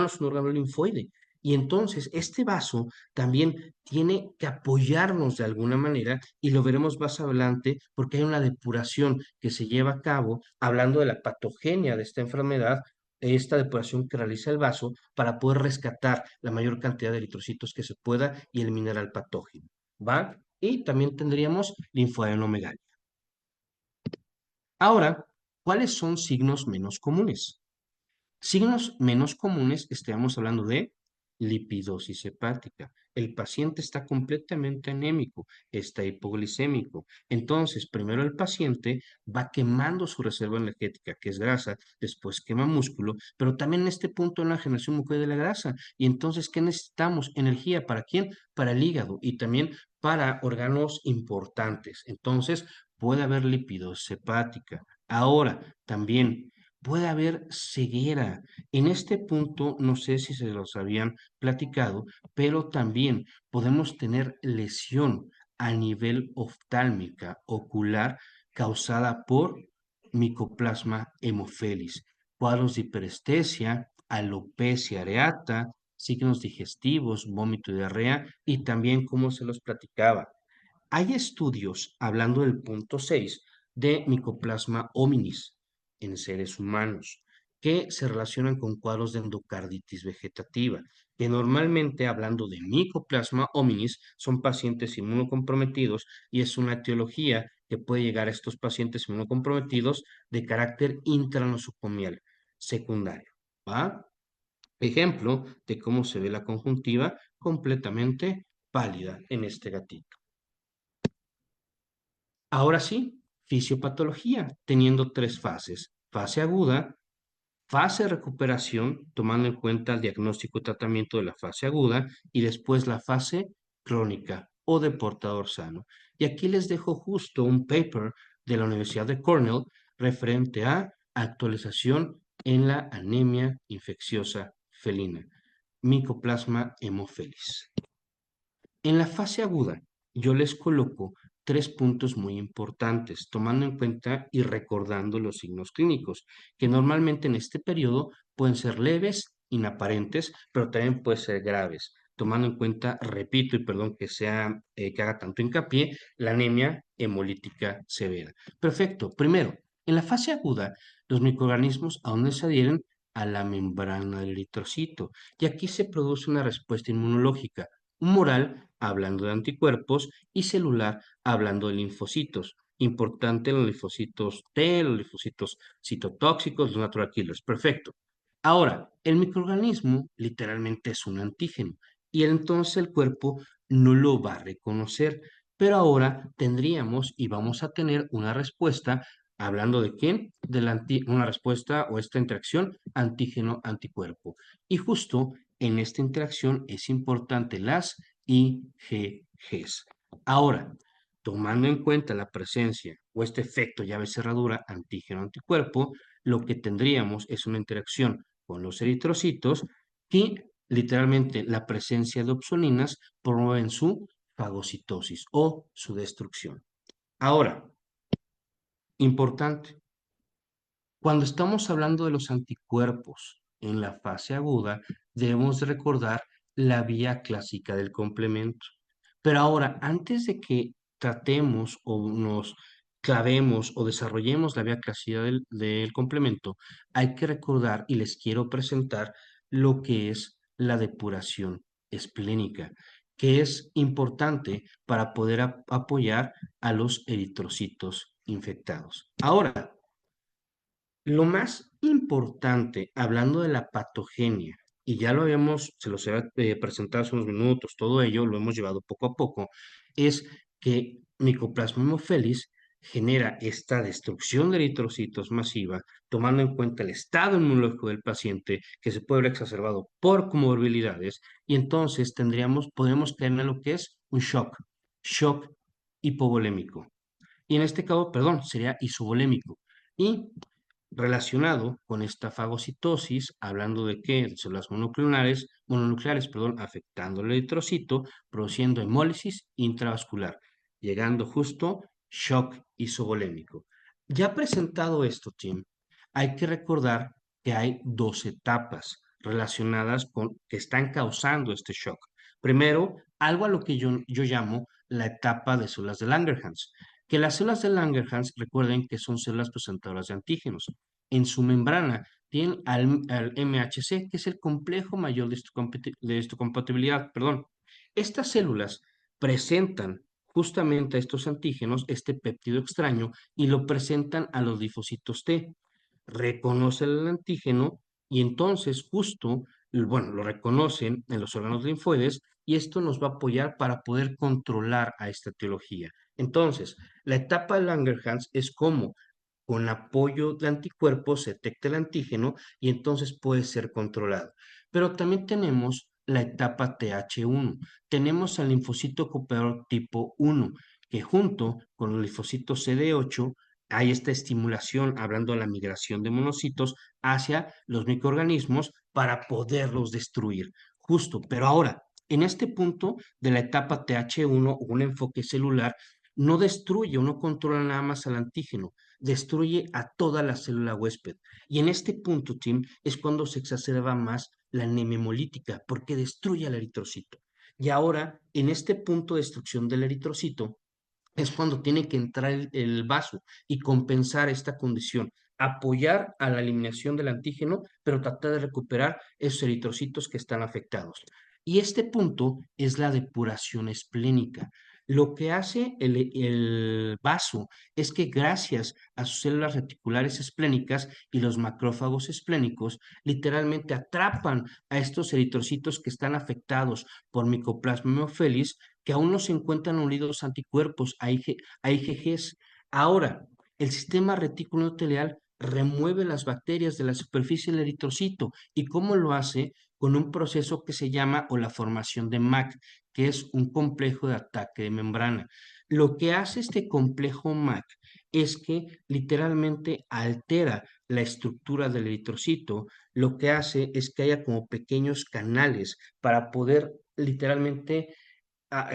es un órgano linfoide. Y entonces este vaso también tiene que apoyarnos de alguna manera y lo veremos más adelante porque hay una depuración que se lleva a cabo hablando de la patogenia de esta enfermedad, esta depuración que realiza el vaso para poder rescatar la mayor cantidad de eritrocitos que se pueda y eliminar al patógeno, ¿va? Y también tendríamos linfoadenomegalia. Ahora, ¿cuáles son signos menos comunes? Signos menos comunes, estamos hablando de lipidosis hepática. El paciente está completamente anémico, está hipoglicémico. Entonces, primero el paciente va quemando su reserva energética, que es grasa, después quema músculo, pero también en este punto en la generación mucoide de la grasa. Y entonces, ¿qué necesitamos? Energía, ¿para quién? Para el hígado y también para órganos importantes. Entonces, puede haber lipidosis hepática. Ahora, también puede haber ceguera. En este punto, no sé si se los habían platicado, pero también podemos tener lesión a nivel oftálmica ocular causada por Mycoplasma hemophilus, cuadros de hiperestesia, alopecia areata, signos digestivos, vómito y diarrea, y también, como se los platicaba, hay estudios hablando del punto 6 de Mycoplasma hominis en seres humanos que se relacionan con cuadros de endocarditis vegetativa, que normalmente hablando de Mycoplasma hominis son pacientes inmunocomprometidos y es una etiología que puede llegar a estos pacientes inmunocomprometidos de carácter intranosocomial secundario. ¿Va? Ejemplo de cómo se ve la conjuntiva completamente pálida en este gatito. Ahora sí, fisiopatología, teniendo 3 fases. Fase aguda, fase de recuperación, tomando en cuenta el diagnóstico y tratamiento de la fase aguda, y después la fase crónica o de portador sano. Y aquí les dejo justo un paper de la Universidad de Cornell referente a actualización en la anemia infecciosa felina, Mycoplasma hemophilus. En la fase aguda, yo les coloco 3 puntos muy importantes, tomando en cuenta y recordando los signos clínicos, que normalmente en este periodo pueden ser leves, inaparentes, pero también pueden ser graves. tomando en cuenta, repito, y perdón que sea, que haga tanto hincapié, la anemia hemolítica severa. Perfecto. Primero, en la fase aguda, los microorganismos aún no se adhieren a la membrana del eritrocito y aquí se produce una respuesta inmunológica, humoral, hablando de anticuerpos, y celular, hablando de linfocitos. Importante los linfocitos T, los linfocitos citotóxicos, los natural killers. Perfecto. Ahora, el microorganismo literalmente es un antígeno y entonces el cuerpo no lo va a reconocer. Pero ahora tendríamos y vamos a tener una respuesta, hablando de quién, una respuesta o esta interacción antígeno-anticuerpo. Y justo en esta interacción es importante las IgGs. Ahora, tomando en cuenta la presencia o este efecto llave cerradura antígeno-anticuerpo, lo que tendríamos es una interacción con los eritrocitos que literalmente la presencia de opsoninas promueven su fagocitosis o su destrucción. Ahora, importante, cuando estamos hablando de los anticuerpos en la fase aguda, debemos de recordar la vía clásica del complemento. Pero ahora, antes de que tratemos o nos clavemos o desarrollemos la vía clásica del complemento, hay que recordar y les quiero presentar lo que es la depuración esplénica, que es importante para poder apoyar a los eritrocitos infectados. Ahora, lo más importante, hablando de la patogenia, y ya lo habíamos, se los he presentado hace unos minutos, todo ello lo hemos llevado poco a poco, es que Mycoplasma haemophilus genera esta destrucción de eritrocitos masiva, tomando en cuenta el estado inmunológico del paciente, que se puede ver exacerbado por comorbilidades, y entonces podemos caer en lo que es un shock hipovolémico. Y en este caso, perdón, sería isovolémico. Y relacionado con esta fagocitosis, hablando de que de células mononucleares, perdón, afectando el eritrocito, produciendo hemólisis intravascular, llegando justo shock isovolémico. Ya presentado esto, Tim, hay que recordar que hay dos etapas relacionadas con que están causando este shock. Primero, algo a lo que yo llamo la etapa de células de Langerhans, que las células de Langerhans, recuerden que son células presentadoras de antígenos. En su membrana tienen al MHC, que es el complejo mayor de histocompatibilidad. Perdón. Estas células presentan justamente a estos antígenos este péptido extraño y lo presentan a los linfocitos T. Reconocen el antígeno y entonces justo, bueno, lo reconocen en los órganos linfoides y esto nos va a apoyar para poder controlar a esta etiología. Entonces, la etapa de Langerhans es como con apoyo de anticuerpos se detecta el antígeno y entonces puede ser controlado. Pero también tenemos la etapa TH1. Tenemos al linfocito cooperador tipo 1, que junto con el linfocito CD8 hay esta estimulación, hablando de la migración de monocitos hacia los microorganismos para poderlos destruir. Justo, pero ahora, en este punto de la etapa TH1 o un enfoque celular, no destruye o no controla nada más al antígeno, destruye a toda la célula huésped. Y en este punto, Tim, es cuando se exacerba más la anemia hemolítica, porque destruye al eritrocito. Y ahora, en este punto de destrucción del eritrocito, es cuando tiene que entrar el vaso y compensar esta condición, apoyar a la eliminación del antígeno, pero tratar de recuperar esos eritrocitos que están afectados. Y este punto es la depuración esplénica. Lo que hace el vaso es que gracias a sus células reticulares esplénicas y los macrófagos esplénicos, literalmente atrapan a estos eritrocitos que están afectados por Mycoplasma haemophilus que aún no se encuentran unidos anticuerpos a IgGs. Ahora, el sistema retículo endotelial remueve las bacterias de la superficie del eritrocito. ¿Y cómo lo hace? Con un proceso que se llama o la formación de MAC, que es un complejo de ataque de membrana. Lo que hace este complejo MAC es que literalmente altera la estructura del eritrocito. Lo que hace es que haya como pequeños canales para poder literalmente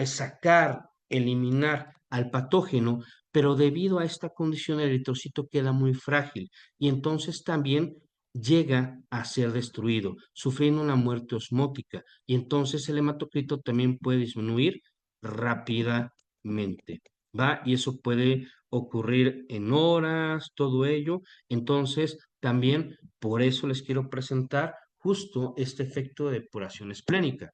sacar, eliminar al patógeno, pero debido a esta condición el eritrocito queda muy frágil y entonces también llega a ser destruido, sufriendo una muerte osmótica, y entonces el hematocrito también puede disminuir rápidamente, ¿va? Y eso puede ocurrir en horas, todo ello. Entonces, también por eso les quiero presentar justo este efecto de depuración esplénica.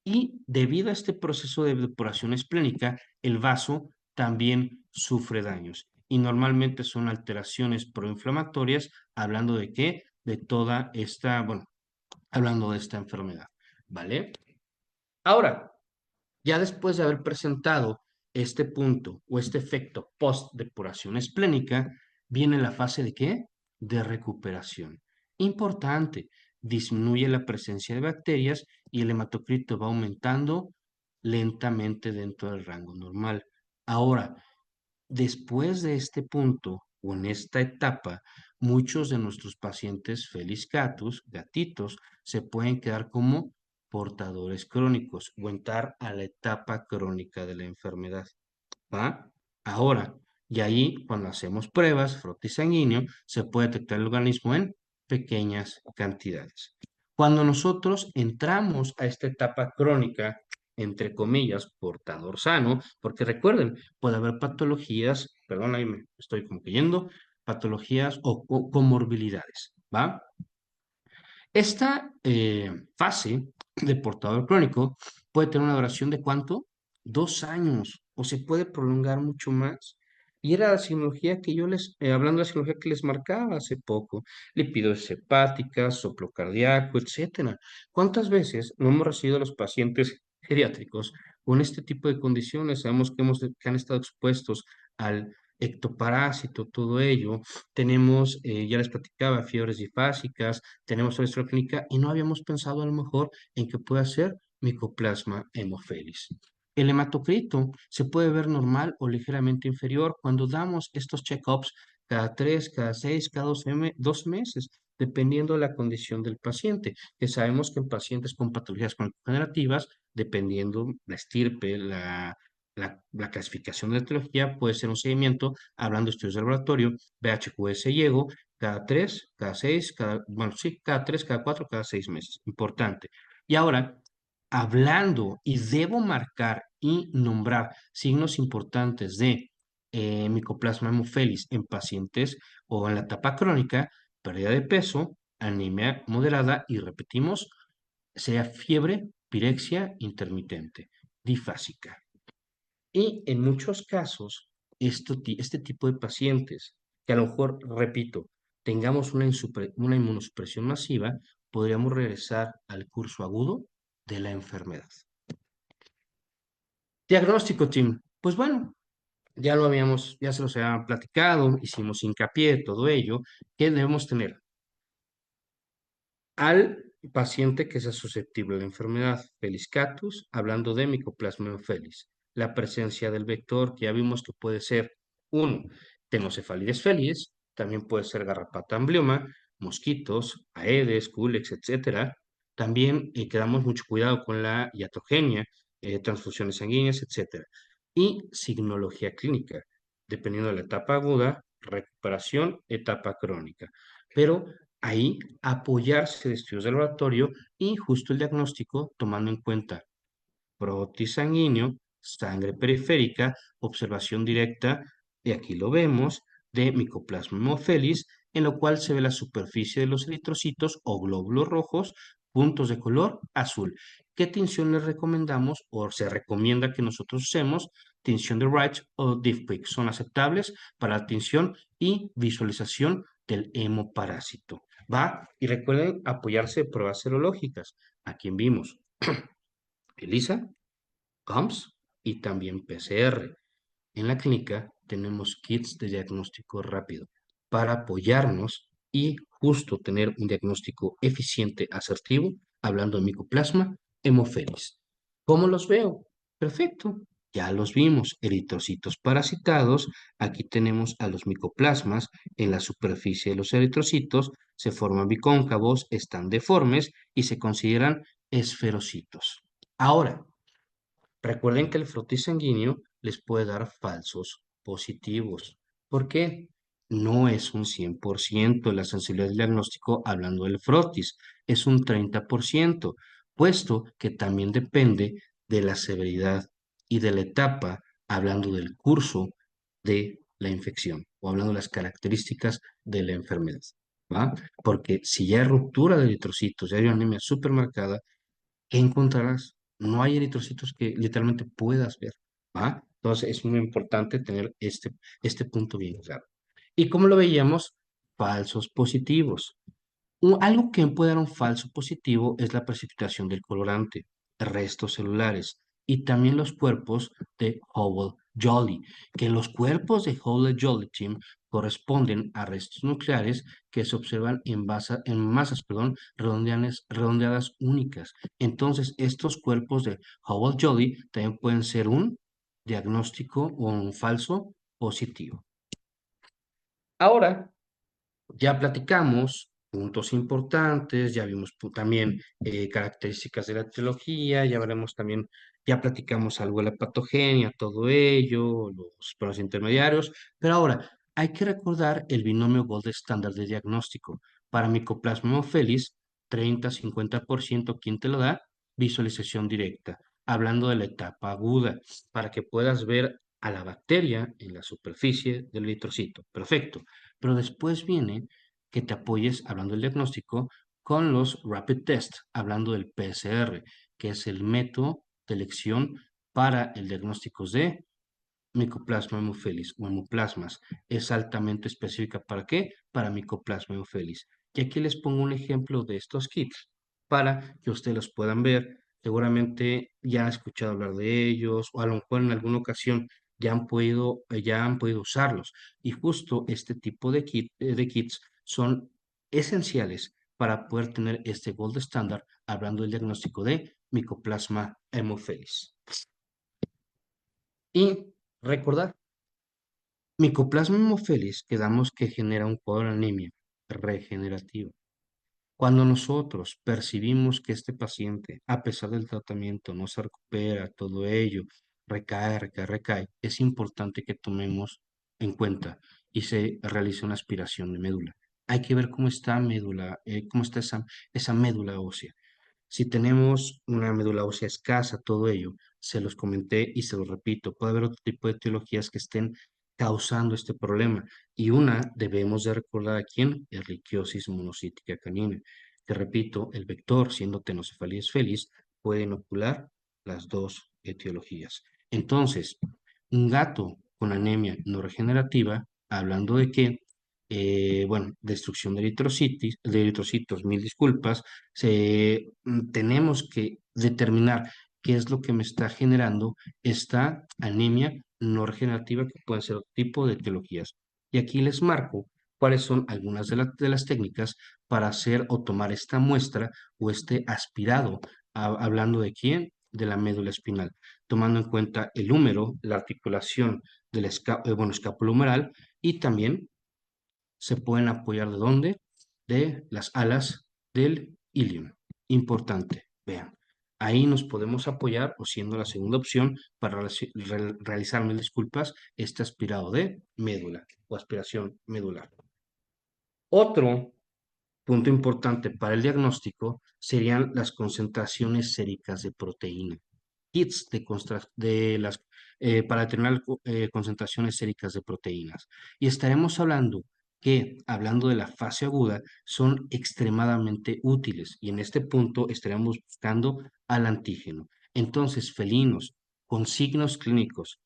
Y debido a este proceso de depuración esplénica, el vaso también sufre daños. Y normalmente son alteraciones proinflamatorias, hablando de qué, de toda esta, bueno, hablando de esta enfermedad, ¿vale? Ahora, ya después de haber presentado este punto o este efecto post-depuración esplénica, viene la fase de qué? De recuperación. Importante, disminuye la presencia de bacterias y el hematocrito va aumentando lentamente dentro del rango normal. Ahora, después de este punto o en esta etapa, muchos de nuestros pacientes feliscatus, gatitos, se pueden quedar como portadores crónicos o entrar a la etapa crónica de la enfermedad. ¿Va? Ahora, y ahí cuando hacemos pruebas, frotis sanguíneo, se puede detectar el organismo en pequeñas cantidades. Cuando nosotros entramos a esta etapa crónica, entre comillas, portador sano, porque recuerden, puede haber patologías, perdón, ahí me estoy como que yendo, patologías o comorbilidades, ¿va? Esta fase de portador crónico puede tener una duración de ¿cuánto? 2 años, o se puede prolongar mucho más. Y era la simbología que yo les, hablando de la simbología que les marcaba hace poco, lipidosis hepática, soplo cardíaco, etcétera. ¿Cuántas veces no hemos recibido a los pacientes geriátricos con este tipo de condiciones? Sabemos que han estado expuestos al ectoparásito, todo ello. Tenemos, ya les platicaba, fiebres difásicas, tenemos una historia clínica y no habíamos pensado a lo mejor en que pueda ser Mycoplasma hemophilus. El hematocrito se puede ver normal o ligeramente inferior cuando damos estos check-ups cada 3, cada 6, cada 2 meses, dependiendo de la condición del paciente, que sabemos que en pacientes con patologías crónico-degenerativas, dependiendo la estirpe, la clasificación de la etiología, puede ser un seguimiento, hablando de estudios de laboratorio, BHQS y EGO, cada 3, cada 6, bueno, sí, cada 3, cada 4, cada 6 meses. Importante. Y ahora, hablando, y debo marcar y nombrar signos importantes de Mycoplasma hemophilus en pacientes o en la etapa crónica, pérdida de peso, anemia moderada y repetimos, sea fiebre, pirexia intermitente, difásica. Y en muchos casos, este tipo de pacientes, que a lo mejor, repito, tengamos una inmunosupresión masiva, podríamos regresar al curso agudo de la enfermedad. Diagnóstico, Tim. Pues bueno, ya se los había platicado, hicimos hincapié, todo ello, que debemos tener al paciente que sea susceptible a la enfermedad Feliscatus, hablando de Mycoplasma felis. La presencia del vector, que ya vimos que puede ser uno, Tenocefalides felis, también puede ser garrapata amblioma, mosquitos, aedes, culex, etcétera. También que damos mucho cuidado con la iatrogenia, transfusiones sanguíneas, etcétera. Y signología clínica, dependiendo de la etapa aguda, recuperación, etapa crónica. Pero ahí apoyarse de estudios de laboratorio y justo el diagnóstico tomando en cuenta protis sanguíneo, sangre periférica, observación directa, y aquí lo vemos, de Mycoplasma hemophilus, en lo cual se ve la superficie de los eritrocitos o glóbulos rojos, puntos de color azul. ¿Qué tinción les recomendamos o se recomienda que nosotros usemos? Tinción de Wright o Diffquick son aceptables para la tinción y visualización del hemoparásito. ¿Va? Y recuerden apoyarse de pruebas serológicas. ¿A quién vimos? ELISA, COMS y también PCR. En la clínica tenemos kits de diagnóstico rápido para apoyarnos y justo tener un diagnóstico eficiente, asertivo, hablando de Mycoplasma hemophilus. ¿Cómo los veo? Perfecto. Ya los vimos, eritrocitos parasitados. Aquí tenemos a los micoplasmas en la superficie de los eritrocitos, se forman bicóncavos, están deformes y se consideran esferocitos. Ahora, recuerden que el frotis sanguíneo les puede dar falsos positivos. ¿Por qué? no es un 100% la sensibilidad del diagnóstico hablando del frotis, es un 30%, puesto que también depende de la severidad y de la etapa, hablando del curso de la infección o hablando de las características de la enfermedad, ¿va? Porque si ya hay ruptura de eritrocitos, ya hay una anemia supermarcada, ¿qué encontrarás? No hay eritrocitos que literalmente puedas ver, ¿va? Entonces es muy importante tener este punto bien claro. ¿Y cómo lo veíamos? Falsos positivos. Algo que puede dar un falso positivo es la precipitación del colorante, restos celulares y también los cuerpos de Hubble-Jolly, que los cuerpos de Hubble-Jolly Team corresponden a restos nucleares que se observan en masas, perdón, redondeadas únicas. Entonces, estos cuerpos de Hubble-Jolly también pueden ser un diagnóstico o un falso positivo. Ahora, ya platicamos puntos importantes, ya vimos también características de la etiología, ya veremos también, ya platicamos algo de la patogenia, todo ello, los problemas intermediarios, pero ahora hay que recordar el binomio Gold estándar de diagnóstico. Para Mycoplasma hemophilus, 30-50%, ¿quién te lo da? Visualización directa, hablando de la etapa aguda, para que puedas ver a la bacteria en la superficie del eritrocito. Perfecto. Pero después viene que te apoyes, hablando del diagnóstico, con los rapid test, hablando del PCR, que es el método de elección para el diagnóstico de Mycoplasma hemophilus o hemoplasmas. Es altamente específica. ¿Para qué? Para Mycoplasma hemophilus. Y aquí les pongo un ejemplo de estos kits para que ustedes los puedan ver. Seguramente ya han escuchado hablar de ellos o a lo mejor en alguna ocasión ya han podido usarlos. Y justo este tipo de kits son esenciales para poder tener este gold standard hablando del diagnóstico de Mycoplasma hemophilus. Y recordar, Mycoplasma hemophilus quedamos que genera un cuadro de anemia regenerativo. Cuando nosotros percibimos que este paciente, a pesar del tratamiento, no se recupera, todo ello, recae, es importante que tomemos en cuenta y se realice una aspiración de médula. Hay que ver cómo está médula, cómo está esa médula ósea. Si tenemos una médula ósea escasa, todo ello, se los comenté y se los repito, puede haber otro tipo de etiologías que estén causando este problema. Y una debemos de recordar a quién, Ehrlichiosis monocítica canina, que repito, el vector, siendo Tenocefalides felis, puede inocular las dos etiologías. Entonces, un gato con anemia no regenerativa, hablando de que, bueno, destrucción de eritrocitos, mil disculpas, tenemos que determinar qué es lo que me está generando esta anemia no regenerativa, que puede ser otro tipo de etiologías. Y aquí les marco cuáles son algunas de las técnicas para hacer o tomar esta muestra o este aspirado, hablando de quién, de la médula espinal, tomando en cuenta el húmero, la articulación del bueno, escápulo humeral y también se pueden apoyar de dónde, de las alas del ilion. Importante, vean. Ahí nos podemos apoyar, o siendo la segunda opción, para realizar, mil disculpas, este aspirado de médula o aspiración medular. Otro punto importante para el diagnóstico serían las concentraciones séricas de proteína. Kits para determinar concentraciones séricas de proteínas. Y estaremos hablando que, hablando de la fase aguda, son extremadamente útiles. Y en este punto estaremos buscando al antígeno. Entonces, felinos con signos clínicos,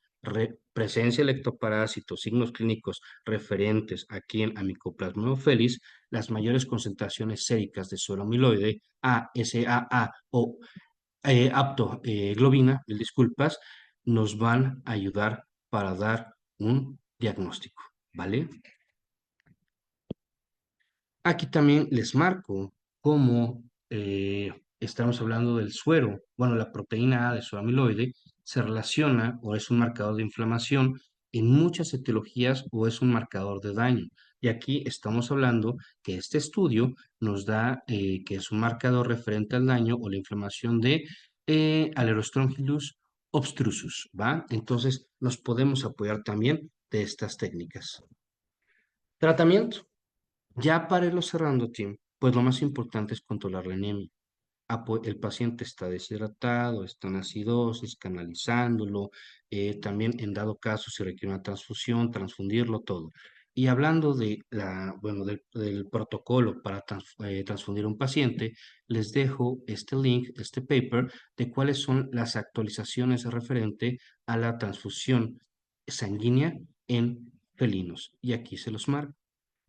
presencia de lectoparásitos, signos clínicos referentes aquí en Mycoplasma hemophilus, las mayores concentraciones séricas de suero amiloide, ASAA o globina, mil disculpas, nos van a ayudar para dar un diagnóstico, ¿vale? Aquí también les marco cómo estamos hablando del suero. Bueno, la proteína A de suero amiloide se relaciona o es un marcador de inflamación en muchas etiologías o es un marcador de daño. Y aquí estamos hablando que este estudio nos da que es un marcador referente al daño o la inflamación de Alerostrongylus obstrusus, ¿va? Entonces nos podemos apoyar también de estas técnicas. Tratamiento. Ya para irlo cerrando, Tim, pues lo más importante es controlar la anemia. El paciente está deshidratado, está en acidosis, canalizándolo, también en dado caso si requiere una transfusión, transfundirlo todo. Y hablando de bueno, del protocolo para transfundir a un paciente, les dejo este link, este paper, de cuáles son las actualizaciones referente a la transfusión sanguínea en felinos. Y aquí se los marco.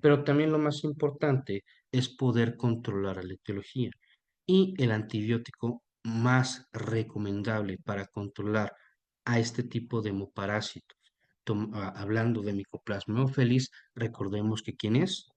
Pero también lo más importante es poder controlar la etiología. Y el antibiótico más recomendable para controlar a este tipo de hemoparásitos, hablando de Mycoplasma hemophilus, recordemos que ¿quién es?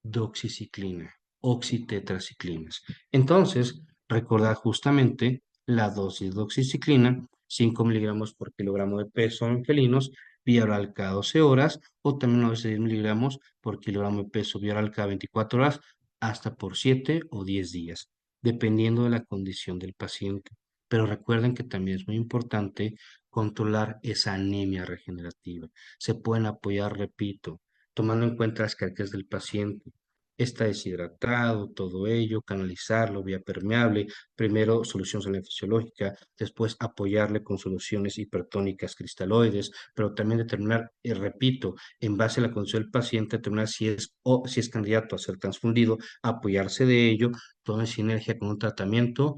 Doxiciclina, oxitetraciclinas. Entonces, recordar justamente la dosis de doxiciclina, 5 miligramos por kilogramo de peso en felinos, vía oral cada 12 horas, o también a veces 10 miligramos por kilogramo de peso vía oral cada 24 horas, hasta por 7 o 10 días, dependiendo de la condición del paciente. Pero recuerden que también es muy importante controlar esa anemia regenerativa. Se pueden apoyar, repito, tomando en cuenta las características del paciente. Está deshidratado, todo ello, canalizarlo vía permeable, primero solución fisiológica, después apoyarle con soluciones hipertónicas cristaloides, pero también determinar, repito, en base a la condición del paciente, determinar si es candidato a ser transfundido, apoyarse de ello, todo en sinergia con un tratamiento,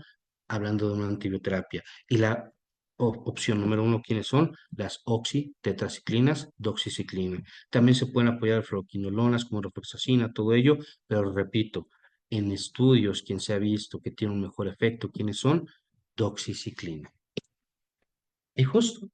hablando de una antibioterapia. Y la opción número uno, ¿quiénes son? Las oxitetraciclinas, doxiciclina. También se pueden apoyar fluoroquinolonas como rofloxacina, todo ello, pero repito, en estudios, quien se ha visto que tiene un mejor efecto, ¿quiénes son? Doxiciclina. Y justo,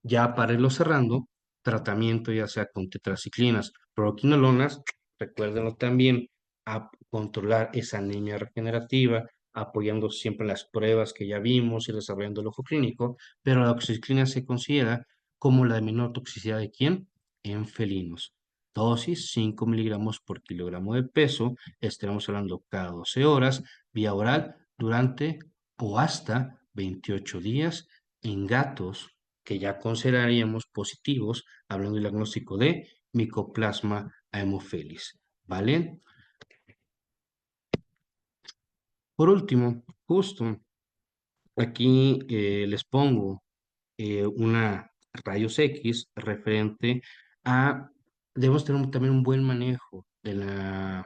ya para irlo cerrando, tratamiento ya sea con tetraciclinas, fluoroquinolonas, recuérdenlo también, a controlar esa anemia regenerativa, apoyando siempre las pruebas que ya vimos y desarrollando el ojo clínico, pero la doxiciclina se considera como la de menor toxicidad de quién? En felinos. Dosis 5 miligramos por kilogramo de peso, estaremos hablando cada 12 horas, vía oral, durante o hasta 28 días en gatos que ya consideraríamos positivos, hablando del diagnóstico de Mycoplasma haemophilus, ¿vale? Por último, justo aquí les pongo una rayos X referente a, debemos tener también un buen manejo de la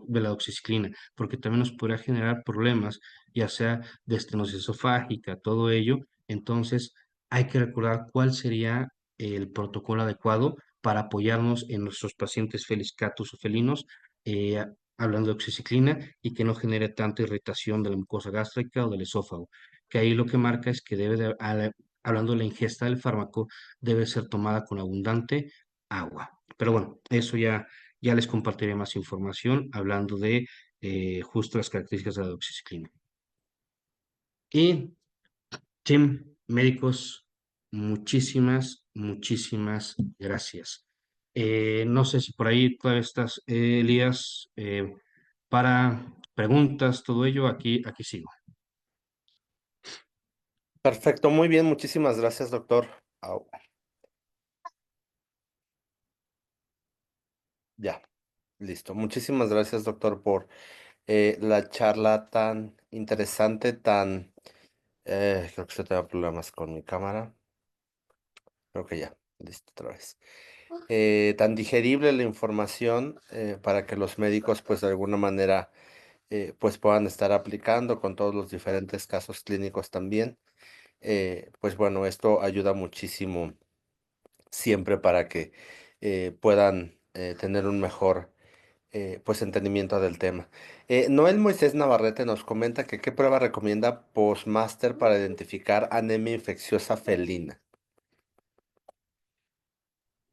doxiciclina, porque también nos podría generar problemas, ya sea de estenosis esofágica, todo ello. Entonces, hay que recordar cuál sería el protocolo adecuado para apoyarnos en nuestros pacientes feliscatus o felinos, eh, hablando de oxiciclina, y que no genere tanta irritación de la mucosa gástrica o del esófago, que ahí lo que marca es que hablando de la ingesta del fármaco, debe ser tomada con abundante agua. Pero bueno, eso ya les compartiré más información hablando de justo las características de la doxiciclina. Y, Tim, médicos, muchísimas gracias. No sé si por ahí todavía estás, Elías, para preguntas, todo ello, aquí sigo. Perfecto, muy bien, muchísimas gracias, doctor. Au, ya, listo. Muchísimas gracias, doctor, por la charla tan interesante, tan... creo que se tengo problemas con mi cámara. Creo que ya, listo otra vez. Tan digerible la información para que los médicos, pues de alguna manera, pues puedan estar aplicando con todos los diferentes casos clínicos también. Pues bueno, esto ayuda muchísimo siempre para que puedan tener un mejor pues entendimiento del tema. Noel Moisés Navarrete nos comenta que qué prueba recomienda Postmaster para identificar anemia infecciosa felina.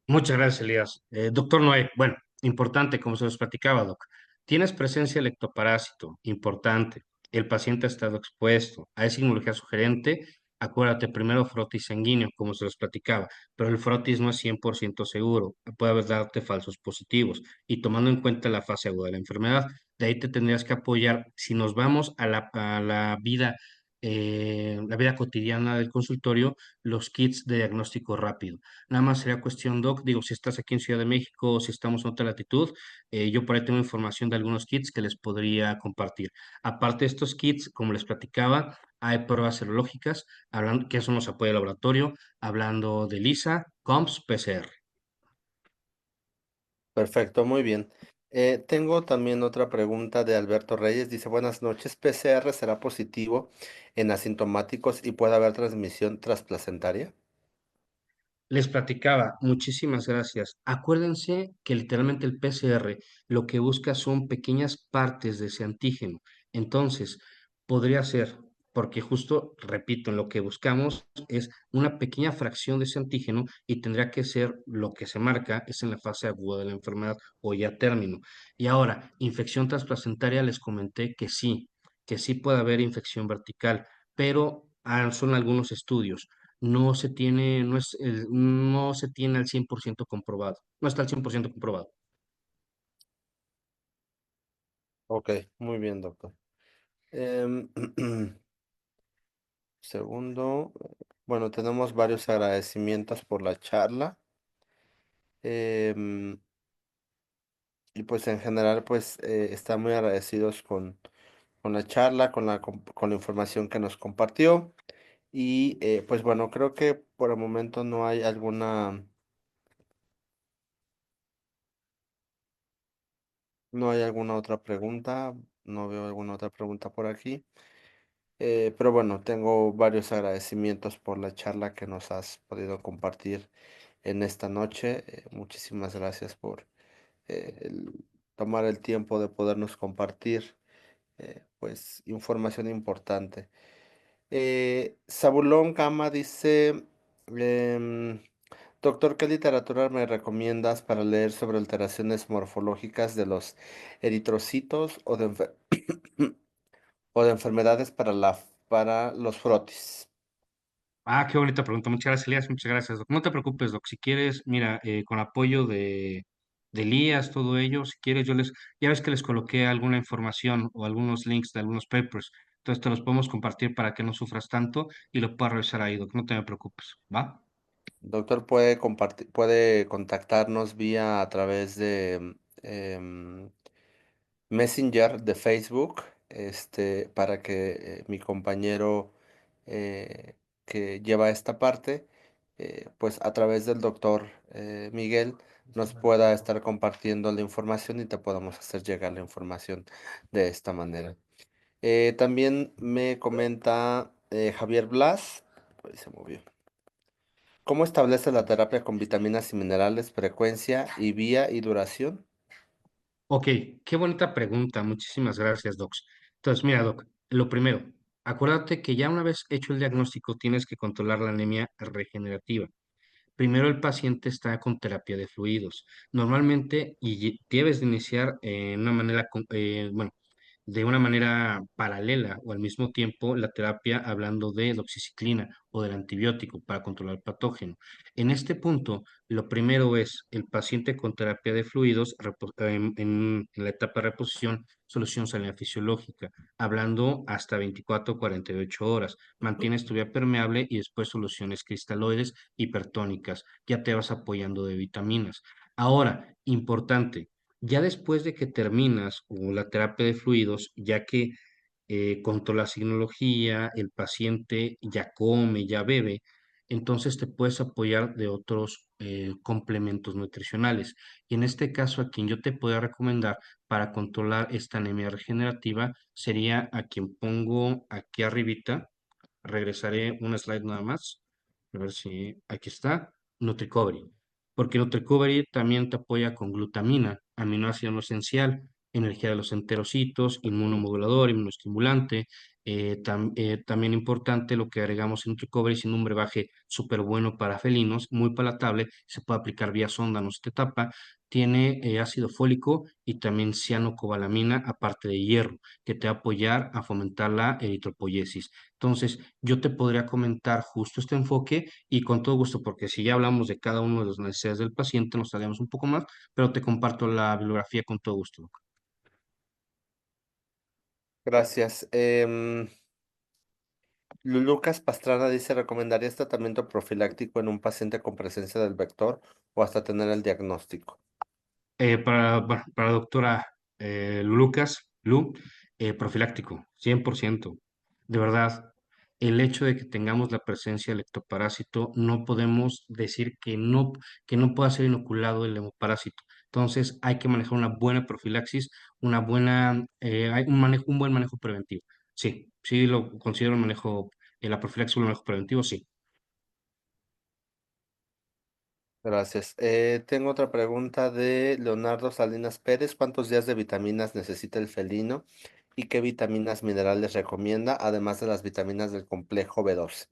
Muchas gracias, Elías. Doctor Noé, bueno, importante, como se los platicaba, Doc. Tienes presencia de ectoparásito, importante. El paciente ha estado expuesto. Hay signología sugerente. Acuérdate, primero frotis sanguíneo, como se los platicaba, pero el frotis no es 100% seguro. Puede haber darte falsos positivos. Y tomando en cuenta la fase aguda de la enfermedad, de ahí te tendrías que apoyar. Si nos vamos a la vida la vida cotidiana del consultorio, los kits de diagnóstico rápido. Nada más sería cuestión, Doc, digo, si estás aquí en Ciudad de México o si estamos en otra latitud, yo por ahí tengo información de algunos kits que les podría compartir. Aparte de estos kits, como les platicaba, hay pruebas serológicas, hablando, que eso nos apoya el laboratorio, hablando de LISA, COMS, PCR. Perfecto, muy bien. Tengo también otra pregunta de Alberto Reyes. Dice, buenas noches, ¿PCR será positivo en asintomáticos y puede haber transmisión transplacentaria? Les platicaba, muchísimas gracias. Acuérdense que literalmente el PCR lo que busca son pequeñas partes de ese antígeno. Entonces, podría ser, porque justo, repito, lo que buscamos es una pequeña fracción de ese antígeno y tendría que ser lo que se marca es en la fase aguda de la enfermedad o ya término. Y ahora, infección transplacentaria, les comenté que sí puede haber infección vertical, pero son algunos estudios no se tiene, no se tiene al 100% comprobado, no está al 100% comprobado. Ok, muy bien, doctor. Em, segundo, bueno, tenemos varios agradecimientos por la charla. em, y pues en general, pues están muy agradecidos con la charla, con la información que nos compartió. Y pues bueno, creo que por el momento no hay alguna otra pregunta, no veo alguna otra pregunta por aquí. Pero bueno, tengo varios agradecimientos por la charla que nos has podido compartir en esta noche. Muchísimas gracias por tomar el tiempo de podernos compartir pues información importante. Zabulón Gama dice, em, doctor, ¿qué literatura me recomiendas para leer sobre alteraciones morfológicas de los eritrocitos o de enfermedades para los frotis? Ah, qué bonita pregunta. Muchas gracias, Elías. Muchas gracias, Doc. No te preocupes, Doc. Si quieres, mira, con apoyo de Elías, todo ello, si quieres, ya ves que les coloqué alguna información o algunos links de algunos papers. Entonces te los podemos compartir para que no sufras tanto y lo puedas revisar ahí, Doc. No te me preocupes, ¿va? Doctor, puede contactarnos vía a través de Messenger de Facebook, para que mi compañero que lleva esta parte, pues a través del doctor Miguel nos pueda estar compartiendo la información y te podamos hacer llegar la información de esta manera. También me comenta Javier Blas, ahí se movió. ¿Cómo establece la terapia con vitaminas y minerales, frecuencia y vía y duración? Ok, qué bonita pregunta. Muchísimas gracias, Doc. Entonces, mira, Doc, lo primero, acuérdate que ya una vez hecho el diagnóstico tienes que controlar la anemia regenerativa. Primero el paciente está con terapia de fluidos. Normalmente y debes de iniciar una manera, bueno, de una manera paralela o al mismo tiempo la terapia hablando de doxiciclina o del antibiótico para controlar el patógeno. En este punto, lo primero es el paciente con terapia de fluidos en la etapa de reposición, solución salina fisiológica, hablando hasta 24 o 48 horas. Mantienes tu vía permeable y después soluciones cristaloides hipertónicas. Ya te vas apoyando de vitaminas. Ahora, importante, ya después de que terminas o la terapia de fluidos, ya que con la signología, el paciente ya come, ya bebe, entonces te puedes apoyar de otros complementos nutricionales. Y en este caso, a quien yo te puedo recomendar para controlar esta anemia regenerativa sería a quien pongo aquí arribita. Regresaré una slide nada más. A ver si aquí está. Nutricovery. Porque Nutricovery también te apoya con glutamina, aminoácido no esencial, energía de los enterocitos, inmunomodulador, inmunoestimulante. También importante lo que agregamos en Nutricovery, sin un brebaje súper bueno para felinos, muy palatable, se puede aplicar vía sonda, no se te tapa. Tiene ácido fólico y también cianocobalamina, aparte de hierro, que te va a apoyar a fomentar la eritropoyesis. Entonces, yo te podría comentar justo este enfoque y con todo gusto, porque si ya hablamos de cada uno de las necesidades del paciente, nos tardamos un poco más, pero te comparto la bibliografía con todo gusto, Doc. Gracias. Lucas Pastrana dice, ¿recomendarías tratamiento profiláctico en un paciente con presencia del vector o hasta tener el diagnóstico? Bueno, para la doctora Lucas, profiláctico, 100%. De verdad, el hecho de que tengamos la presencia del ectoparásito, no podemos decir que no pueda ser inoculado el hemoparásito. Entonces, hay que manejar una buena profilaxis, un buen manejo preventivo. Sí, sí lo considero el manejo, la profilaxis, un manejo preventivo, sí. Gracias. Tengo otra pregunta de Leonardo Salinas Pérez. ¿Cuántos días de vitaminas necesita el felino y qué vitaminas minerales recomienda, además de las vitaminas del complejo B12?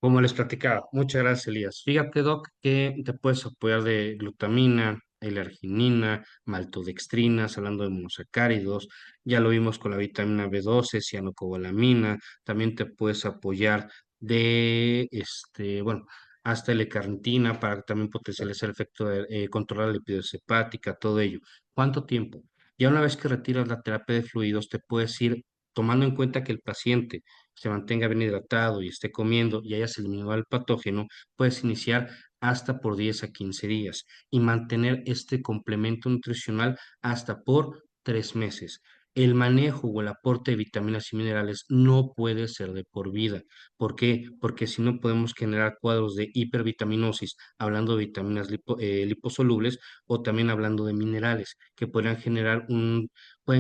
Como les platicaba, muchas gracias, Elías. Fíjate, Doc, que te puedes apoyar de glutamina, L-arginina, maltodextrinas, hablando de monosacáridos. Ya lo vimos con la vitamina B12, cianocobalamina. También te puedes apoyar bueno, hasta L-carnitina para también potencializar el efecto de controlar la lipidosis hepática, todo ello. ¿Cuánto tiempo? Ya una vez que retiras la terapia de fluidos, te puedes ir tomando en cuenta que el paciente se mantenga bien hidratado y esté comiendo y hayas eliminado el patógeno, puedes iniciar hasta por 10 a 15 días y mantener este complemento nutricional hasta por 3 meses. El manejo o el aporte de vitaminas y minerales no puede ser de por vida. ¿Por qué? Porque si no podemos generar cuadros de hipervitaminosis, hablando de vitaminas liposolubles o también hablando de minerales que pueden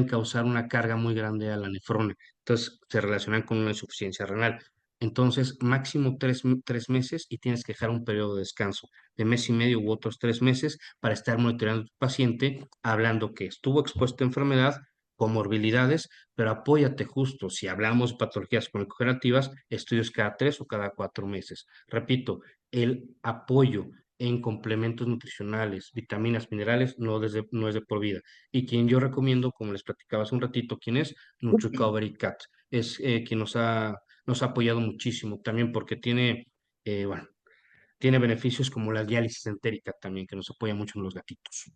causar una carga muy grande a la nefrona. Entonces se relacionan con una insuficiencia renal. Entonces, máximo 3 meses y tienes que dejar un periodo de descanso de mes y medio u otros 3 meses para estar monitoreando a tu paciente, hablando que estuvo expuesto a enfermedad, comorbilidades, pero apóyate justo, si hablamos de patologías crónico-generativas, estudios cada 3 o cada 4 meses. Repito, el apoyo en complementos nutricionales, vitaminas, minerales, no es de por vida. Y quien yo recomiendo, como les platicaba hace un ratito, ¿quién es? NutriCovery Cat. Es quien nos ha apoyado muchísimo también porque bueno, tiene beneficios como la diálisis entérica también, que nos apoya mucho en los gatitos.